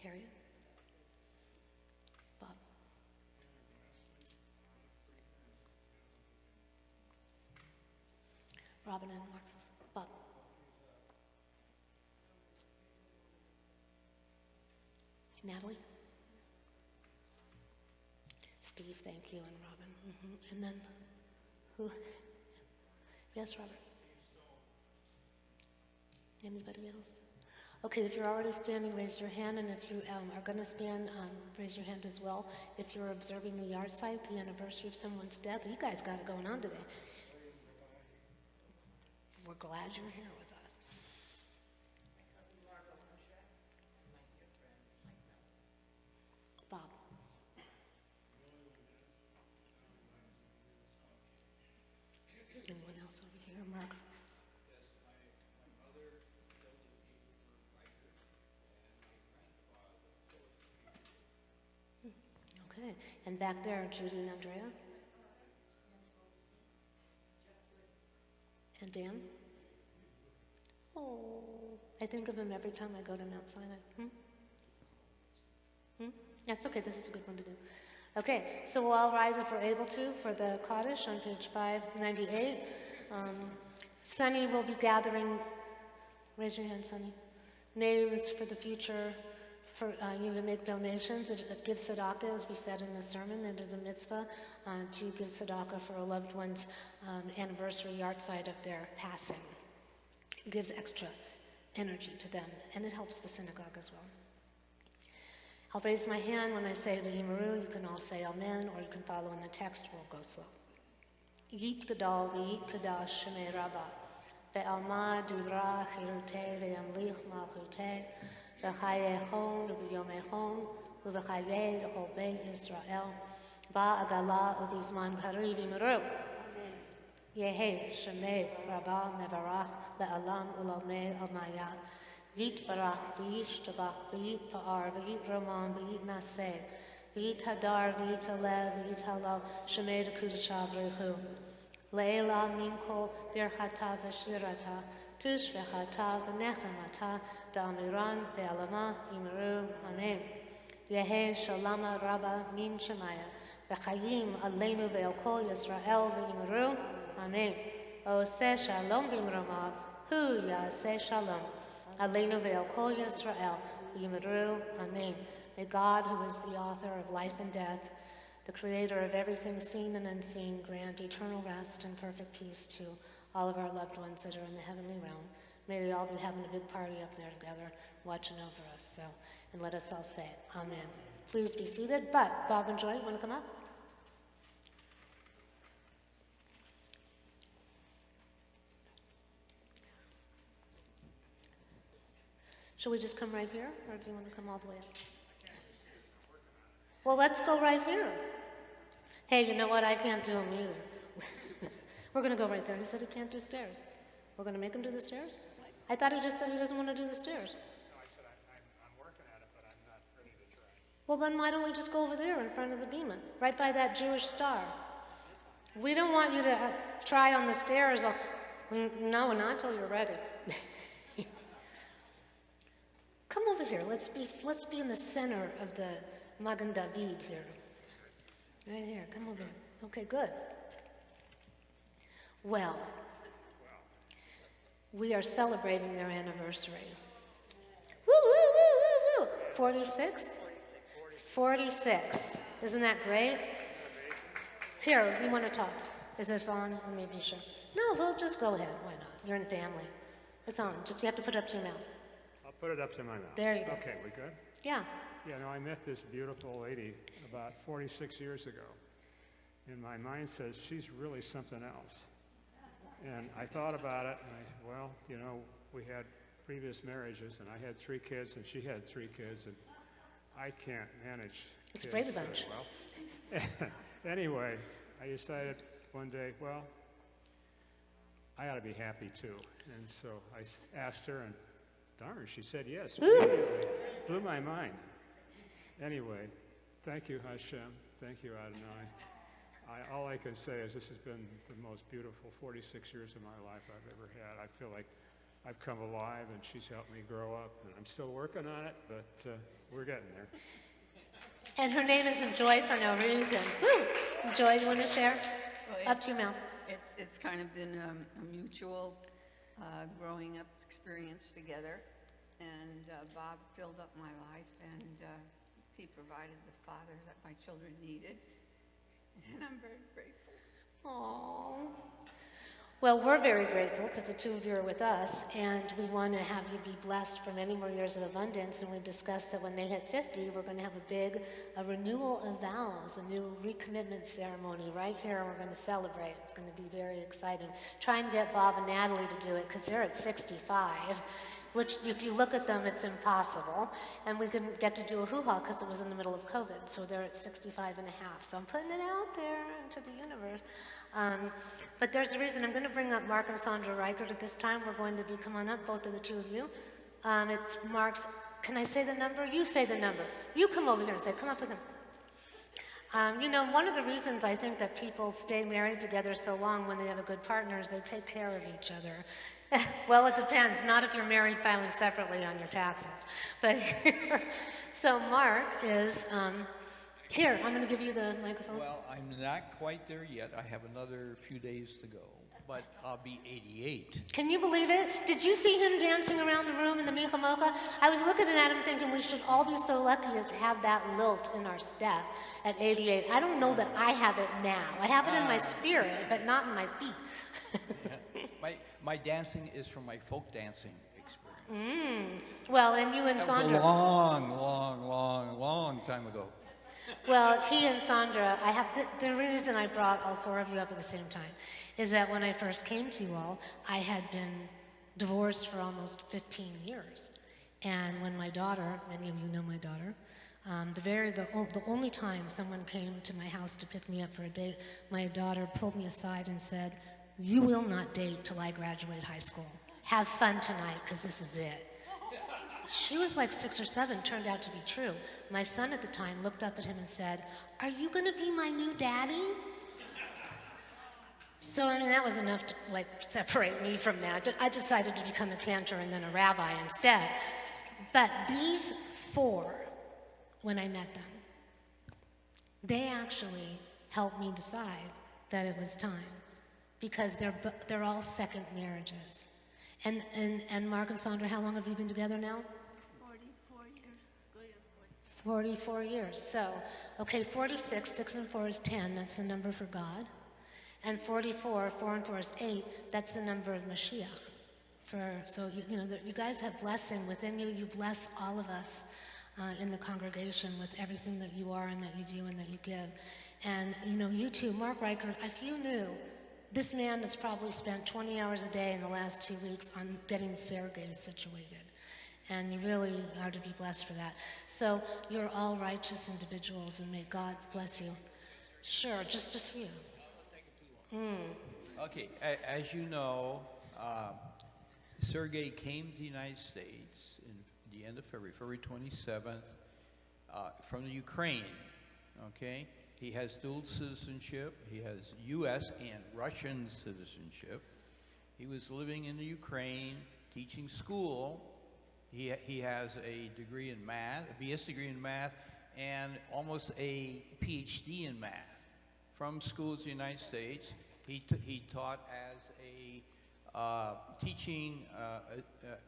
Harriet? Bob? Robin and Mark? Bob? Natalie? Steve, thank you, and Robin. And then, who? Yes, Robert? Anybody else? Okay, if you're already standing, raise your hand, and if you are going to stand, raise your hand as well. If you're observing the yard site, the anniversary of someone's death, you guys got it going on today. We're glad you're here with us. Bob. Anyone else over here? Mark? Okay, and back there, Judy and Andrea? And Dan? Oh, I think of him every time I go to Mount Sinai. That's okay, this is a good one to do. Okay, so we'll all rise if we're able to for the Cottage on page 598. Sunny will be gathering, raise your hand, Sunny, names for the future for you to make donations. It gives tzedakah, as we said in the sermon. It is a mitzvah to give tzedakah for a loved one's anniversary yard site of their passing. It gives extra energy to them, and it helps the synagogue as well. I'll raise my hand when I say the Yimaru. You can all say Amen, or you can follow in the text. We'll go slow. Yit gadol v'yit kadash shemei rabba ve'alma divra chirutei ve'yamlich malchutei v'chayehon v'yomehon v'chayeh l'chol beit Yisrael ba'agala u'bizman karib Yimaru. Yehi shemei rabba mevarach le'alam u'lalmei almaya. V'yit barach, v'yit shtabach, v'yit pa'ar, v'yit roman, v'yit naseh, v'yit hadar, v'yit alev, v'yit halal, shemei d'kudishav rehu. Le'ela min kol birchata v'shirata, tushvechata v'nechemata, da'amiran ve'alama yimaru amen. Yehi shalama rabba min shemaya, v'chayim aleinu ve'el kol Yisrael v'yimaru amen. Oseh shalom v'imromav, hu yaseh shalom. Aleinu ve'el kol Yisrael, Yimaru, Amen. May God, who is the author of life and death, the creator of everything seen and unseen, grant eternal rest and perfect peace to all of our loved ones that are in the heavenly realm. May they all be having a big party up there together, watching over us. So, and let us all say, Amen. Please be seated. But Bob and Joy, want to come up? Should we just come right here, or do you want to come all the way up? Well, let's go right here. Hey, you know what? I can't do them either. We're going to go right there. He said he can't do stairs. We're going to make him do the stairs? I thought he just said he doesn't want to do the stairs. No, I said I'm working at it, but I'm not ready to try. Well, then why don't we just go over there in front of the bema, right by that Jewish star? We don't want you to try on the stairs. No, not until you're ready. Come over here. Let's be in the center of Magen David here. Right here, come over. Okay, good. Well, we are celebrating their anniversary. Woo, woo, woo, woo, woo. 46? 46. Isn't that great? Here, you want to talk? Is this on? Let me be sure. No, we'll just go ahead. Why not? You're in family. It's on. Just you have to put it up to your mouth. I'll put it up to my mouth. There you go. Okay, we good? Yeah. Yeah, no, I met this beautiful lady about 46 years ago. And my mind says, she's really something else. And I thought about it, and I said, well, you know, we had previous marriages, and I had 3 kids, and she had 3 kids, and I can't manage It's a kids Brady very Bunch. well. Anyway, I decided one day, well, I ought to be happy too. And so I asked her, and darn, she said yes. Immediately. Blew my mind. Anyway, thank you, Hashem. Thank you, Adonai. All I can say is this has been the most beautiful 46 years of my life I've ever had. I feel like I've come alive, and she's helped me grow up, and I'm still working on it, but we're getting there. And her name isn't Joy for no reason. Woo! Joy, you want to share? Well, Up to your mouth. It's kind of been a mutual growing up experience together, and Bob filled up my life, and he provided the father that my children needed, and I'm very grateful. Aww. Well, we're very grateful because the 2 of you are with us, and we want to have you be blessed for many more years of abundance. And we discussed that when they hit 50, we're going to have a renewal of vows, a new recommitment ceremony right here. We're going to celebrate. It's going to be very exciting. Try and get Bob and Natalie to do it because they're at 65, which if you look at them, it's impossible. And we couldn't get to do a hoo-ha because it was in the middle of COVID, so they're at 65 and a half. So I'm putting it out there into the universe. But there's a reason. I'm going to bring up Mark and Sandra Reichert at this time. We're going to come on up, both of the 2 of you. It's Mark's, can I say the number? You say the number. You come over here and say, come up with him. You know, one of the reasons I think that people stay married together so long when they have a good partner is they take care of each other. Well, it depends. Not if you're married filing separately on your taxes. But so Mark is, here, I'm going to give you the microphone. Well, I'm not quite there yet. I have another few days to go, but I'll be 88. Can you believe it? Did you see him dancing around the room in the Micha Mocha? I was looking at him thinking we should all be so lucky as to have that lilt in our step at 88. I don't know that I have it now. I have it in my spirit, but not in my feet. My dancing is from my folk dancing experience. Well, and you and That Sandra. was a long time ago. Well, he and Sandra, the reason I brought all 4 of you up at the same time is that when I first came to you all, I had been divorced for almost 15 years. And when my daughter, many of you know my daughter, the only time someone came to my house to pick me up for a date, my daughter pulled me aside and said, "You will not date till I graduate high school. Have fun tonight, because this is it." She was like 6 or 7, turned out to be true. My son at the time looked up at him and said, "Are you going to be my new daddy?" So, I mean, that was enough to, like, separate me from that. I decided to become a cantor and then a rabbi instead. But these 4, when I met them, they actually helped me decide that it was time, because they're all second marriages. And Mark and Sandra, how long have you been together now? 44 years. Going on 44 years. So, okay, 46, 6 and 4 is 10. That's the number for God. And 44, 4 and 4 is 8. That's the number of Mashiach. So you guys have blessing within you. You bless all of us in the congregation with everything that you are and that you do and that you give. And you too, Mark Reichert, if you knew, this man has probably spent 20 hours a day in the last 2 weeks on getting Sergei situated. And you really are to be blessed for that. So you're all righteous individuals, and may God bless you. Sure, just a few. Okay, as you know, Sergei came to the United States in the end of February 27th, from the Ukraine, okay? He has dual citizenship. He has U.S. and Russian citizenship. He was living in the Ukraine, teaching school. He has a degree in math, a BS degree in math, and almost a PhD in math from schools in the United States. He taught as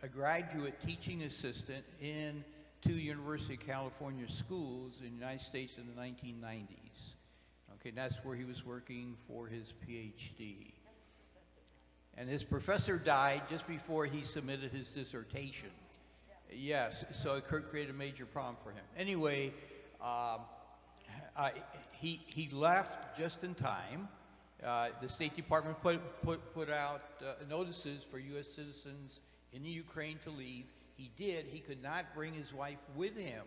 a graduate teaching assistant in 2 University of California schools in the United States in the 1990s. Okay, that's where he was working for his PhD. And his professor died just before he submitted his dissertation. Yes, so it created a major problem for him. Anyway, he left just in time. The State Department put out notices for U.S. citizens in the Ukraine to leave. He did. He could not bring his wife with him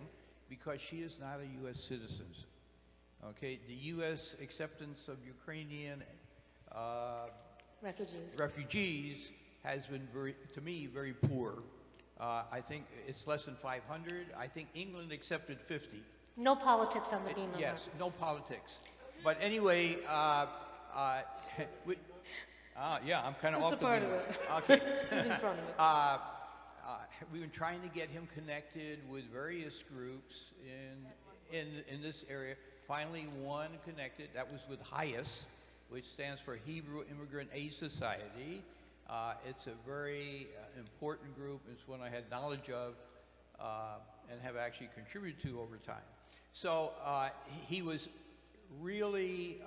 because she is not a U.S. citizen. Okay, the U.S. acceptance of Ukrainian refugees has been very poor. I think it's less than 500. I think England accepted 50. No politics on the BEMA. Yes, no politics. But anyway, yeah, I'm kind of off the part wheel. of it. Okay. He's in front of it. We've been trying to get him connected with various groups in this area. Finally, one connected. That was with HIAS, which stands for Hebrew Immigrant Aid Society. It's a very important group. It's one I had knowledge of and have actually contributed to over time. So he was really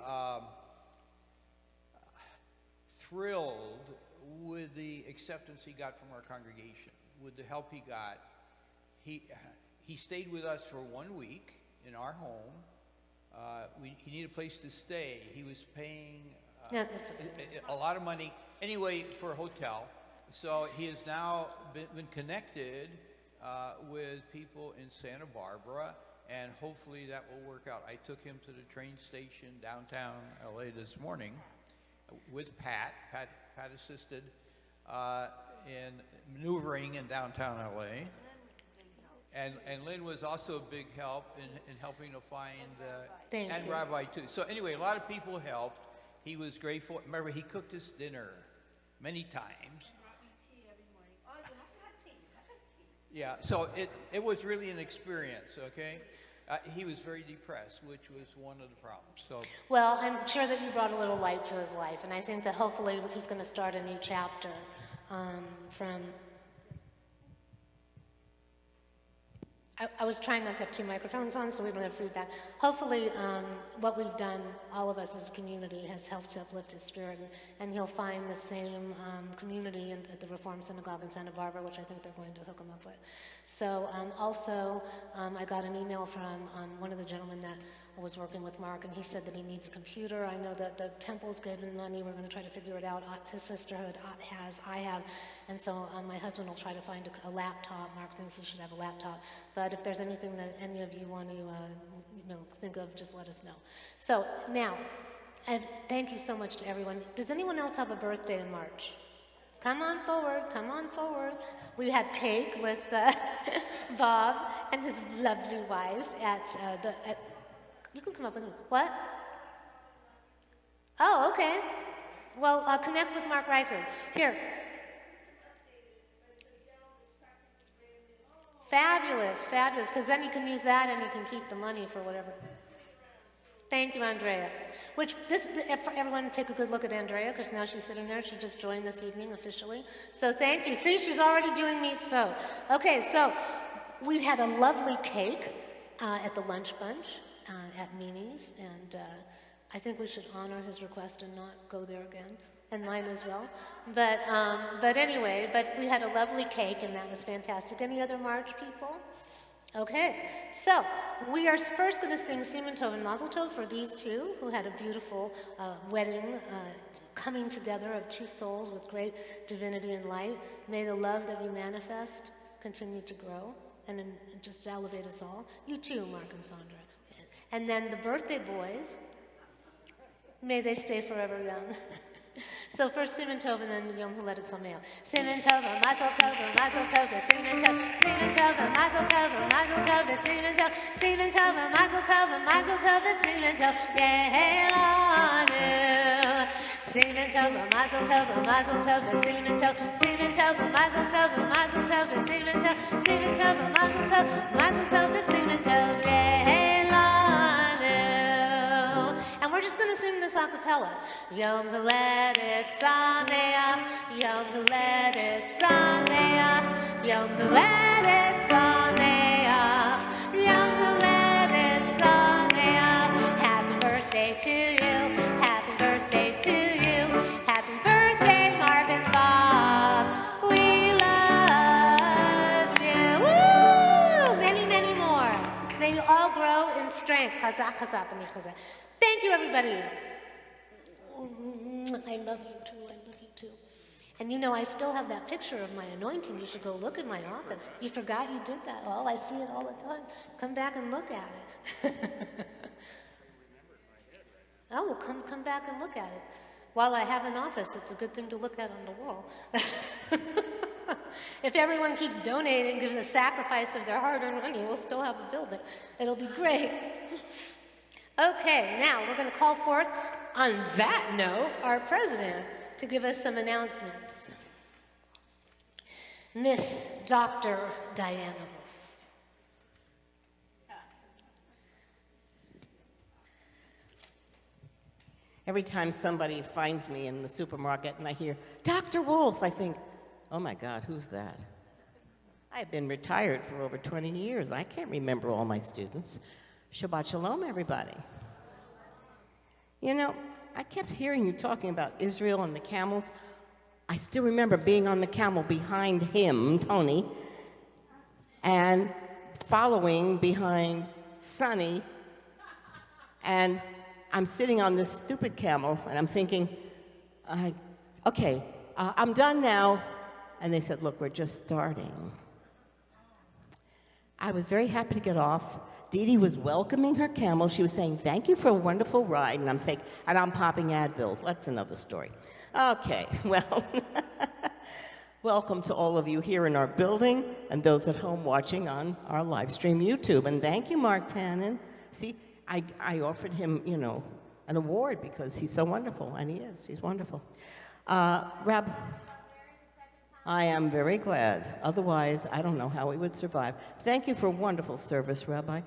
thrilled with the acceptance he got from our congregation, with the help he got. He stayed with us for 1 week in our home. He needed a place to stay. He was paying a lot of money anyway for a hotel. So he has now been connected with people in Santa Barbara, and hopefully that will work out. I took him to the train station downtown LA this morning with Pat. Pat assisted in maneuvering in downtown LA. And Lynn was also a big help in helping to find, and Rabbi too. So anyway, a lot of people helped. He was grateful. Remember, he cooked us dinner many times. Yeah, so it was really an experience, okay? He was very depressed, which was one of the problems. So. Well, I'm sure that you brought a little light to his life, and I think that hopefully he's going to start a new chapter from... I was trying not to have 2 microphones on so we don't have feedback. Hopefully what we've done, all of us as a community, has helped to uplift his spirit, and he'll find the same community at the Reform Synagogue in Santa Barbara, which I think they're going to hook him up with. So also I got an email from one of the gentlemen that was working with Mark, and he said that he needs a computer. I know that the temple's given money. We're going to try to figure it out. His sisterhood has, I have, and so my husband will try to find a laptop. Mark thinks he should have a laptop. But if there's anything that any of you want to think of, just let us know. So now, and thank you so much to everyone. Does anyone else have a birthday in March? Come on forward, come on forward. We had cake with Bob and his lovely wife you can come up with me. What? Oh, okay. Well, connect with Mark Reichard. Here. Fabulous, fabulous, because then you can use that and you can keep the money for whatever. Thank you, Andrea. Everyone take a good look at Andrea, because now she's sitting there. She just joined this evening officially. So thank you. See, she's already doing me spo. Okay, so we had a lovely cake at the lunch bunch at Mimi's, and I think we should honor his request and not go there again, and mine as well. But anyway, we had a lovely cake, and that was fantastic. Any other March people? Okay, so we are first going to sing Siman Tov and Mazel Tov for these two who had a beautiful wedding, coming together of 2 souls with great divinity and light. May the love that you manifest continue to grow and just elevate us all. You too, Mark and Sandra. And then the birthday boys, may they stay forever young. So first Siman Tov and then Yom Huledet Sameach. Siman Tov, Mazel Tov, Mazel Tov, Siman Tov, Siman Tov, Mazel Tov, Mazel Tov, Siman Tov, Siman Tov, Mazel Tov, Mazel Tov, Siman Tov, Yehelanu. Semen tov, mazel tov, mazel tov, semen tov, semen tov, mazel tov, mazel tov, semen tov, semen tov, mazel tov, semen tov, leilanu. And we're just going to sing this a cappella. Yom Haledet Sameach, Yom Haledet Sameach, Yom Haledet Sameach, Yom Haledet Sameach. Happy birthday to you, happy birthday to you, happy birthday, Mark and Bob. We love you. Woo! Many, many more. May you all grow in strength. Chazak, chazak, and chazak. Thank you, everybody. I love you too. I love you too. And you know, I still have that picture of my anointing. You should go look in my office. You forgot you did that. Well, I see it all the time. Come back and look at it. Oh, well, come back and look at it. While I have an office, it's a good thing to look at on the wall. If everyone keeps donating, gives a sacrifice of their hard-earned money, we'll still have a building. It'll be great. Okay, now we're going to call forth, on that note, our president to give us some announcements. Miss Dr. Diana Wolf. Every time somebody finds me in the supermarket and I hear, Dr. Wolf, I think, oh my God, who's that? I've been retired for over 20 years. I can't remember all my students. Shabbat shalom, everybody. You know, I kept hearing you talking about Israel and the camels. I still remember being on the camel behind him, Tony, and following behind Sonny, and I'm sitting on this stupid camel, and I'm thinking, okay, I'm done now. And they said, look, we're just starting. I was very happy to get off. Dee Dee was welcoming her camel. She was saying, thank you for a wonderful ride. And I'm popping Advil. That's another story. Okay, well, welcome to all of you here in our building and those at home watching on our live stream YouTube. And thank you, Mark Tannen. See, I offered him, you know, an award because he's so wonderful, and he is. He's wonderful. Rab, I am very glad. Otherwise, I don't know how we would survive. Thank you for wonderful service, Rabbi.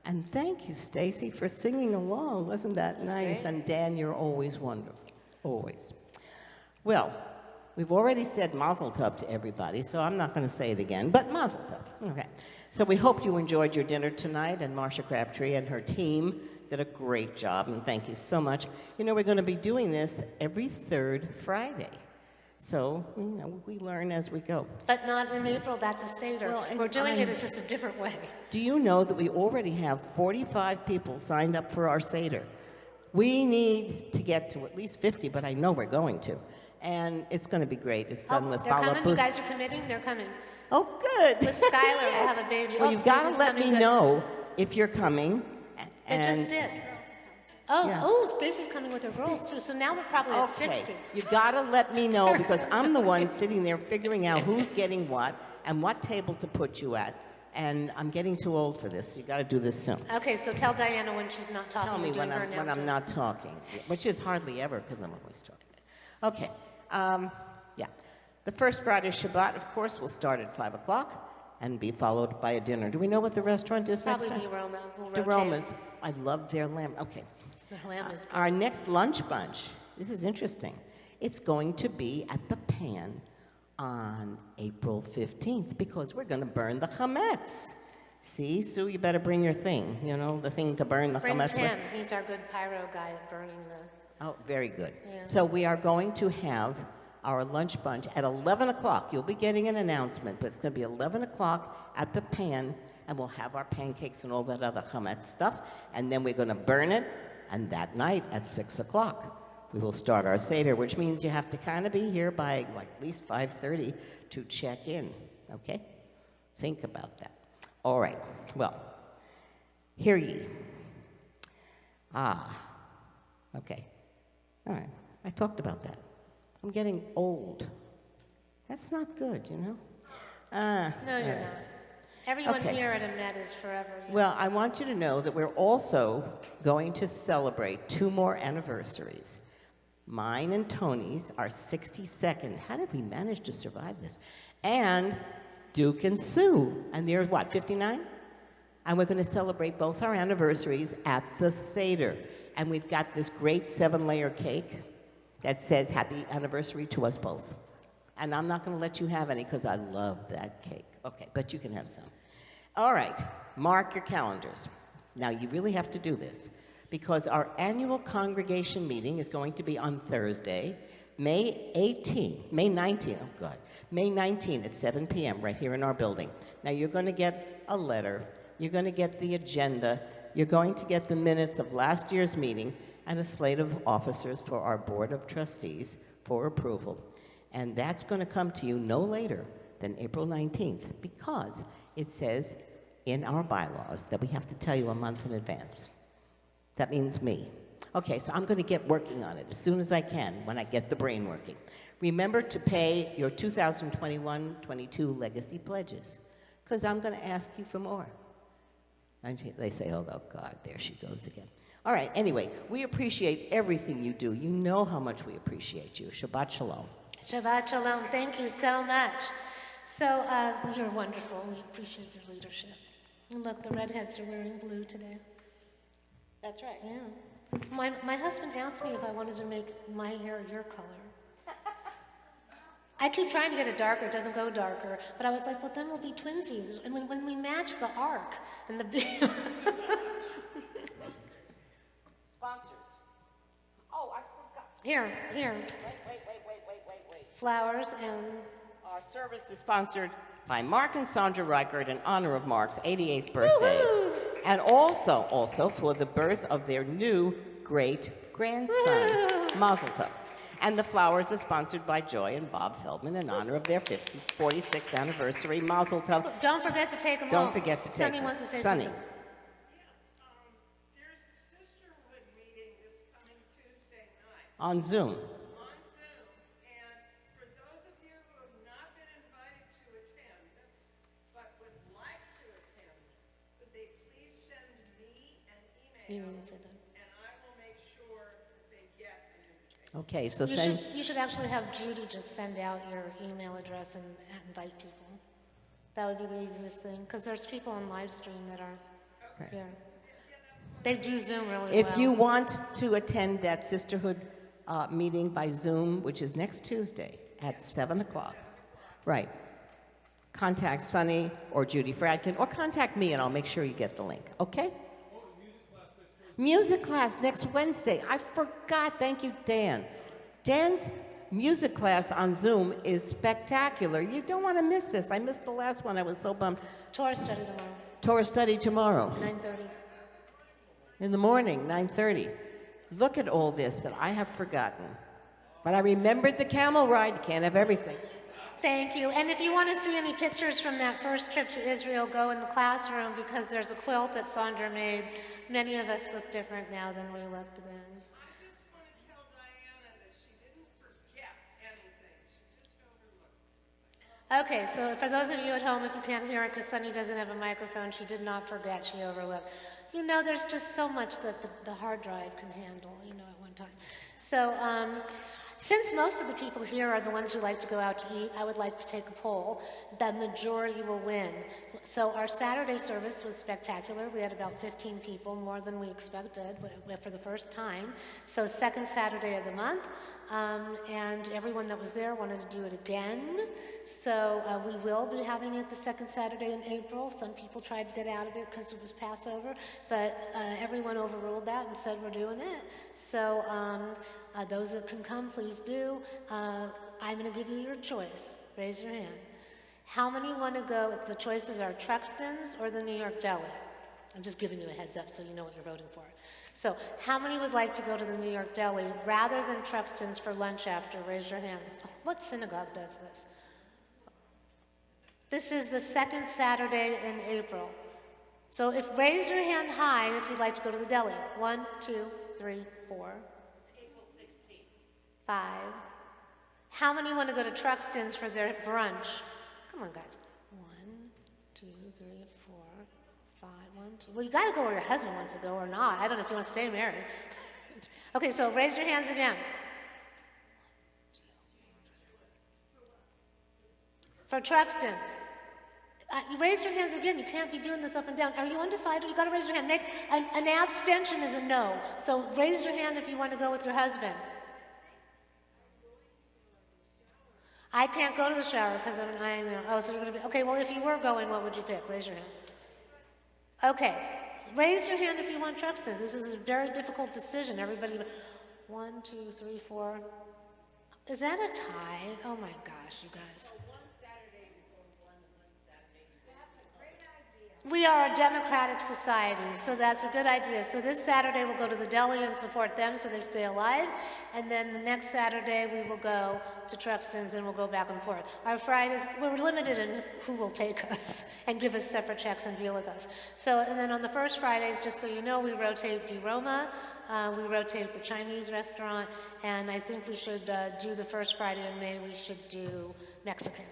And thank you, Stacy, for singing along. Wasn't that nice? Great. And Dan, you're always wonderful. Always. Well, we've already said mazel tov to everybody, so I'm not going to say it again, but mazel tov. Okay. So we hope you enjoyed your dinner tonight, and Marcia Crabtree and her team did a great job, and thank you so much. You know, we're going to be doing this every third Friday. So, you know, we learn as we go. But not in April, that's a Seder. Well, we're doing it, it's just a different way. Do you know that we already have 45 people signed up for our Seder? We need to get to at least 50, but I know we're going to. And it's going to be great. It's done with they're Bala coming? You guys are committing? They're coming. Oh, good. With Skylar, we'll have a baby. Well, you've got to let me know if you're coming. They just did. Oh, Yeah. oh, Stacy's coming with her girls too. So now we're probably at 60. You gotta let me know because I'm the one sitting there figuring out who's getting what and what table to put you at. And I'm getting too old for this. You gotta do this soon. Okay, so tell Diana when she's not talking. Tell me doing when her I'm not talking, which is hardly ever because I'm always talking. Okay, yeah. The first Friday Shabbat, of course, will start at 5 o'clock and be followed by a dinner. Do we know what the restaurant is next Probably time? Roma. We'll rotate. DeRoma's. I love their lamb. Okay. The lamb is good. Our next lunch bunch, this is interesting. It's going to be at the Pan on April 15th because we're going to burn the chametz. See, Sue, you better bring your thing, you know, the thing to burn the Bring chametz Tim. with. He's our good pyro guy at burning the... Oh, very good. Yeah. So we are going to have our lunch bunch at 11 o'clock. You'll be getting an announcement, but it's going to be 11 o'clock at the Pan, and we'll have our pancakes and all that other chametz stuff, and then we're going to burn it. And that night at 6 o'clock, we will start our Seder, which means you have to kind of be here by like at least 5:30 to check in, okay? Think about that. All right, well, hear ye. Okay. All right, I talked about that. I'm getting old. That's not good, you know? No, you're not. Everyone Okay. here at Emet is forever young. Well, I want you to know that we're also going to celebrate 2 more anniversaries. Mine and Tony's are 62nd. How did we manage to survive this? And Duke and Sue, and they're what, 59? And we're going to celebrate both our anniversaries at the Seder. And we've got this great 7-layer cake that says happy anniversary to us both. And I'm not going to let you have any because I love that cake. Okay, but you can have some. All right, mark your calendars. Now, you really have to do this because our annual congregation meeting is going to be on Thursday, May 19th, oh God, May 19th at 7 p.m. right here in our building. Now, you're going to get a letter. You're going to get the agenda. You're going to get the minutes of last year's meeting and a slate of officers for our Board of Trustees for approval. And that's going to come to you no later than April 19th because it says in our bylaws that we have to tell you a month in advance. That means me. Okay, so I'm going to get working on it as soon as I can when I get the brain working. Remember to pay your 2021-22 legacy pledges because I'm going to ask you for more. And they say, oh, God, there she goes again. All right, anyway, we appreciate everything you do. You know how much we appreciate you. Shabbat Shalom. Shabbat Shalom. Thank you so much. So you're wonderful. We appreciate your leadership. And look, the redheads are wearing blue today. That's right. Yeah. My husband asked me if I wanted to make my hair your color. I keep trying to get it darker, it doesn't go darker. But I was like, well, then we'll be twinsies. And when we match the arc and the Sponsors. Oh, I forgot. Here. Wait. Flowers and... Our service is sponsored by Mark and Sandra Reichert in honor of Mark's 88th birthday. Woo-hoo! And also for the birth of their new great-grandson, Mazel Tov. And the flowers are sponsored by Joy and Bob Feldman in honor of their 46th anniversary, Mazel Tov. Don't forget to take them home. Don't forget to take Sunny them. wants to say Sunny. something. There's a sisterhood meeting this coming Tuesday night On Zoom. on Zoom, and for those of you who have not been invited to attend, but would like to attend, would they please send me an You email, need to say that. and I will make sure that they get an invitation. Okay, so You should actually have Judy just send out your email address and invite people. That would be the easiest thing, because there's people on live stream that are here. They do Zoom really well. if you want to attend that sisterhood meeting by Zoom, which is next Tuesday at 7 o'clock, right, contact Sunny or Judy Fradkin, or contact me and I'll make sure you get the link, okay? Music class next Wednesday. I forgot. Thank you, Dan. Dan's music class on Zoom is spectacular. You don't want to miss this. I missed the last one. I was so bummed. Torah study tomorrow, Torah study tomorrow 9:30. in the morning, 9:30. Look at all this that I have forgotten. But I remembered the camel ride. You can't have everything. Thank you. And if you want to see any pictures from that first trip to Israel, go in the classroom because there's a quilt that Sandra made. Many of us look different now than we looked then. I just want to tell Diana that she didn't forget anything, she just overlooked. Okay, so for those of you at home, if you can't hear it because Sunny doesn't have a microphone, she did not forget, she overlooked. You know, there's just so much that the hard drive can handle, at one time. So, since most of the people here are the ones who like to go out to eat, I would like to take a poll. The majority will win. So our Saturday service was spectacular. We had about 15 people, more than we expected for the first time. So second Saturday of the month, and everyone that was there wanted to do it again. So we will be having it the second Saturday in April. Some people tried to get out of it because it was Passover, but everyone overruled that and said we're doing it. So those that can come, please do. I'm going to give you your choice. Raise your hand. How many want to go? The choices are Truxton's or the New York Deli. I'm just giving you a heads up so you know what you're voting for. So how many would like to go to the New York Deli rather than Truxton's for lunch after? Raise your hands. What synagogue does this? This is the second Saturday in April. So raise your hand high if you'd like to go to the deli. 1, 2, 3, 4. 5. How many want to go to Truxton's for their brunch? Come on, guys. 1, 2, 3, 4, 5. 1, 2. Well, you got to go where your husband wants to go or not. I don't know if you want to stay married. Okay, so raise your hands again. For Truxtons. You raise your hands again. You can't be doing this up and down. Are you undecided? You got to raise your hand. Make an abstention is a no. So raise your hand if you want to go with your husband. I can't go to the shower because oh, so you're going to be, okay, well, if you were going, what would you pick? Raise your hand. Okay. Raise your hand if you want Truxtons. This is a very difficult decision. Everybody, 1, 2, 3, 4. Is that a tie? Oh my gosh, you guys. We are a democratic society, so that's a good idea. So this Saturday we'll go to the deli and support them so they stay alive. And then the next Saturday we will go to Truxton's and we'll go back and forth. Our Fridays, we're limited in who will take us and give us separate checks and deal with us. So, and then on the first Fridays, just so you know, we rotate Di Roma, we rotate the Chinese restaurant, and I think we should do the first Friday in May, we should do Mexican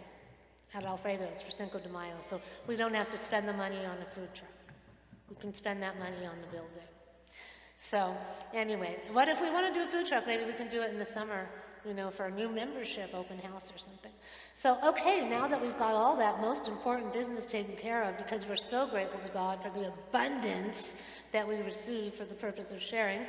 at Alfredo's for Cinco de Mayo, so we don't have to spend the money on a food truck. We can spend that money on the building. So anyway, what if we want to do a food truck? Maybe we can do it in the summer, you know, for a new membership open house or something. So, okay, now that we've got all that most important business taken care of, because we're so grateful to God for the abundance that we receive for the purpose of sharing,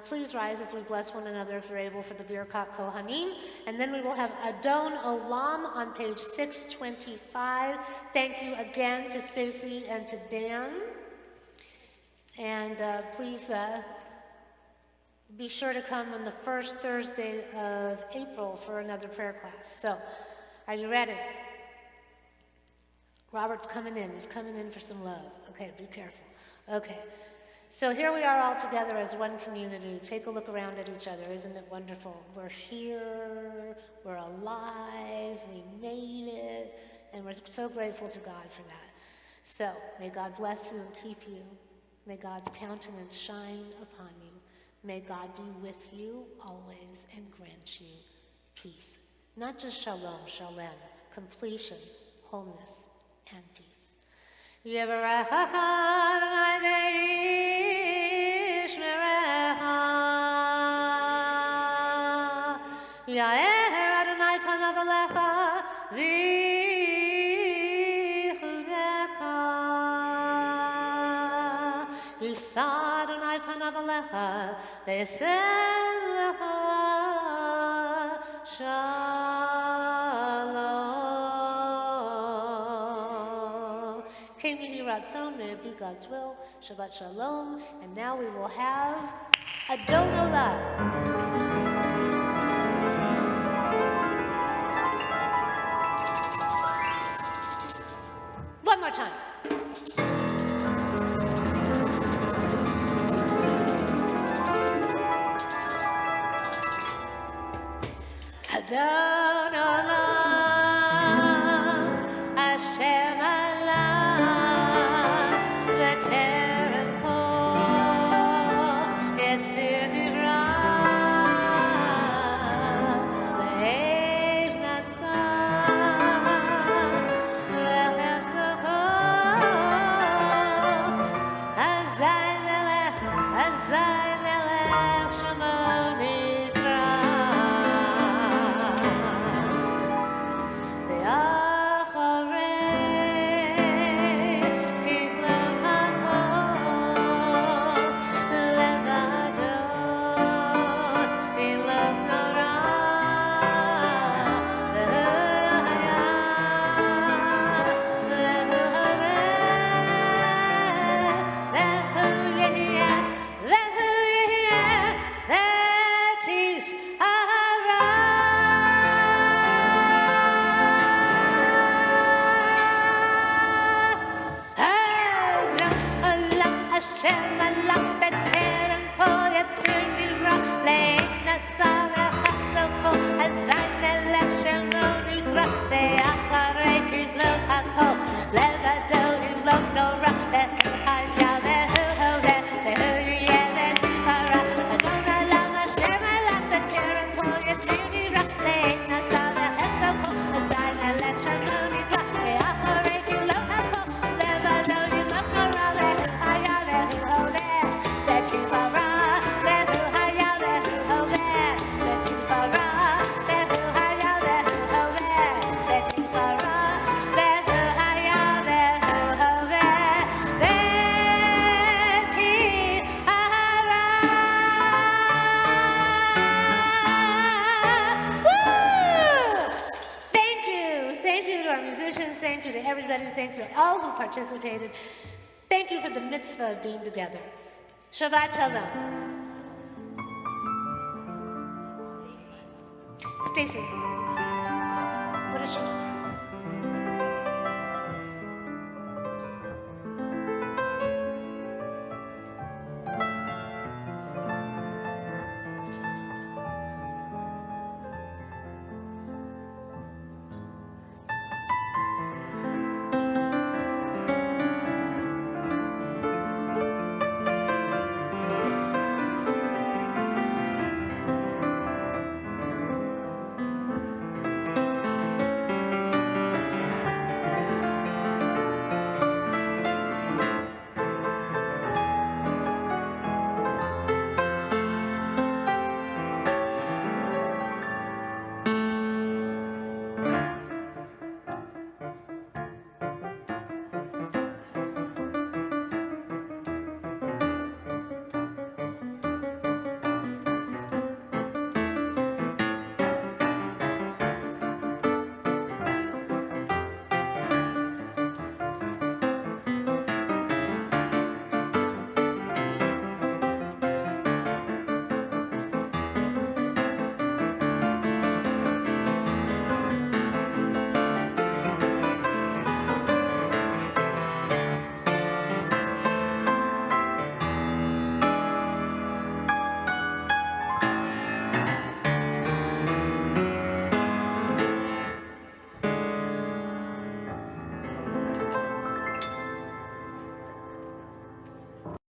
please rise as we bless one another if you're able for the Birkat Kohanim. And then we will have Adon Olam on page 625. Thank you again to Stacy and to Dan. And please be sure to come on the first Thursday of April for another prayer class. So, are you ready? Robert's coming in. He's coming in for some love. Okay, be careful. Okay. So here we are all together as one community. Take a look around at each other. Isn't it wonderful? We're here. We're alive. We made it. And we're so grateful to God for that. So, may God bless you and keep you. May God's countenance shine upon you. May God be with you always and grant you peace. Not just shalom, shalem, completion, wholeness, and peace. Yevarechecha Adonai v'yishmerecha. Ya'er Adonai panav elecha v'yichudecha. Yisa Adonai panav elecha v'yasem lecha shalom. Came to hear Ratzon, may it be God's will. Shabbat shalom. And now we will have Adon Olam. One more time. Adon Olam, Hashem Elah, V'terem kol Yetzir Nivra, Le'ev Nasa, Le'lev Sokol, Hazai Melech Shemo Nidra. There everybody. Thank you all who participated. Thank you for the mitzvah of being together. Shabbat Shalom. Stacy.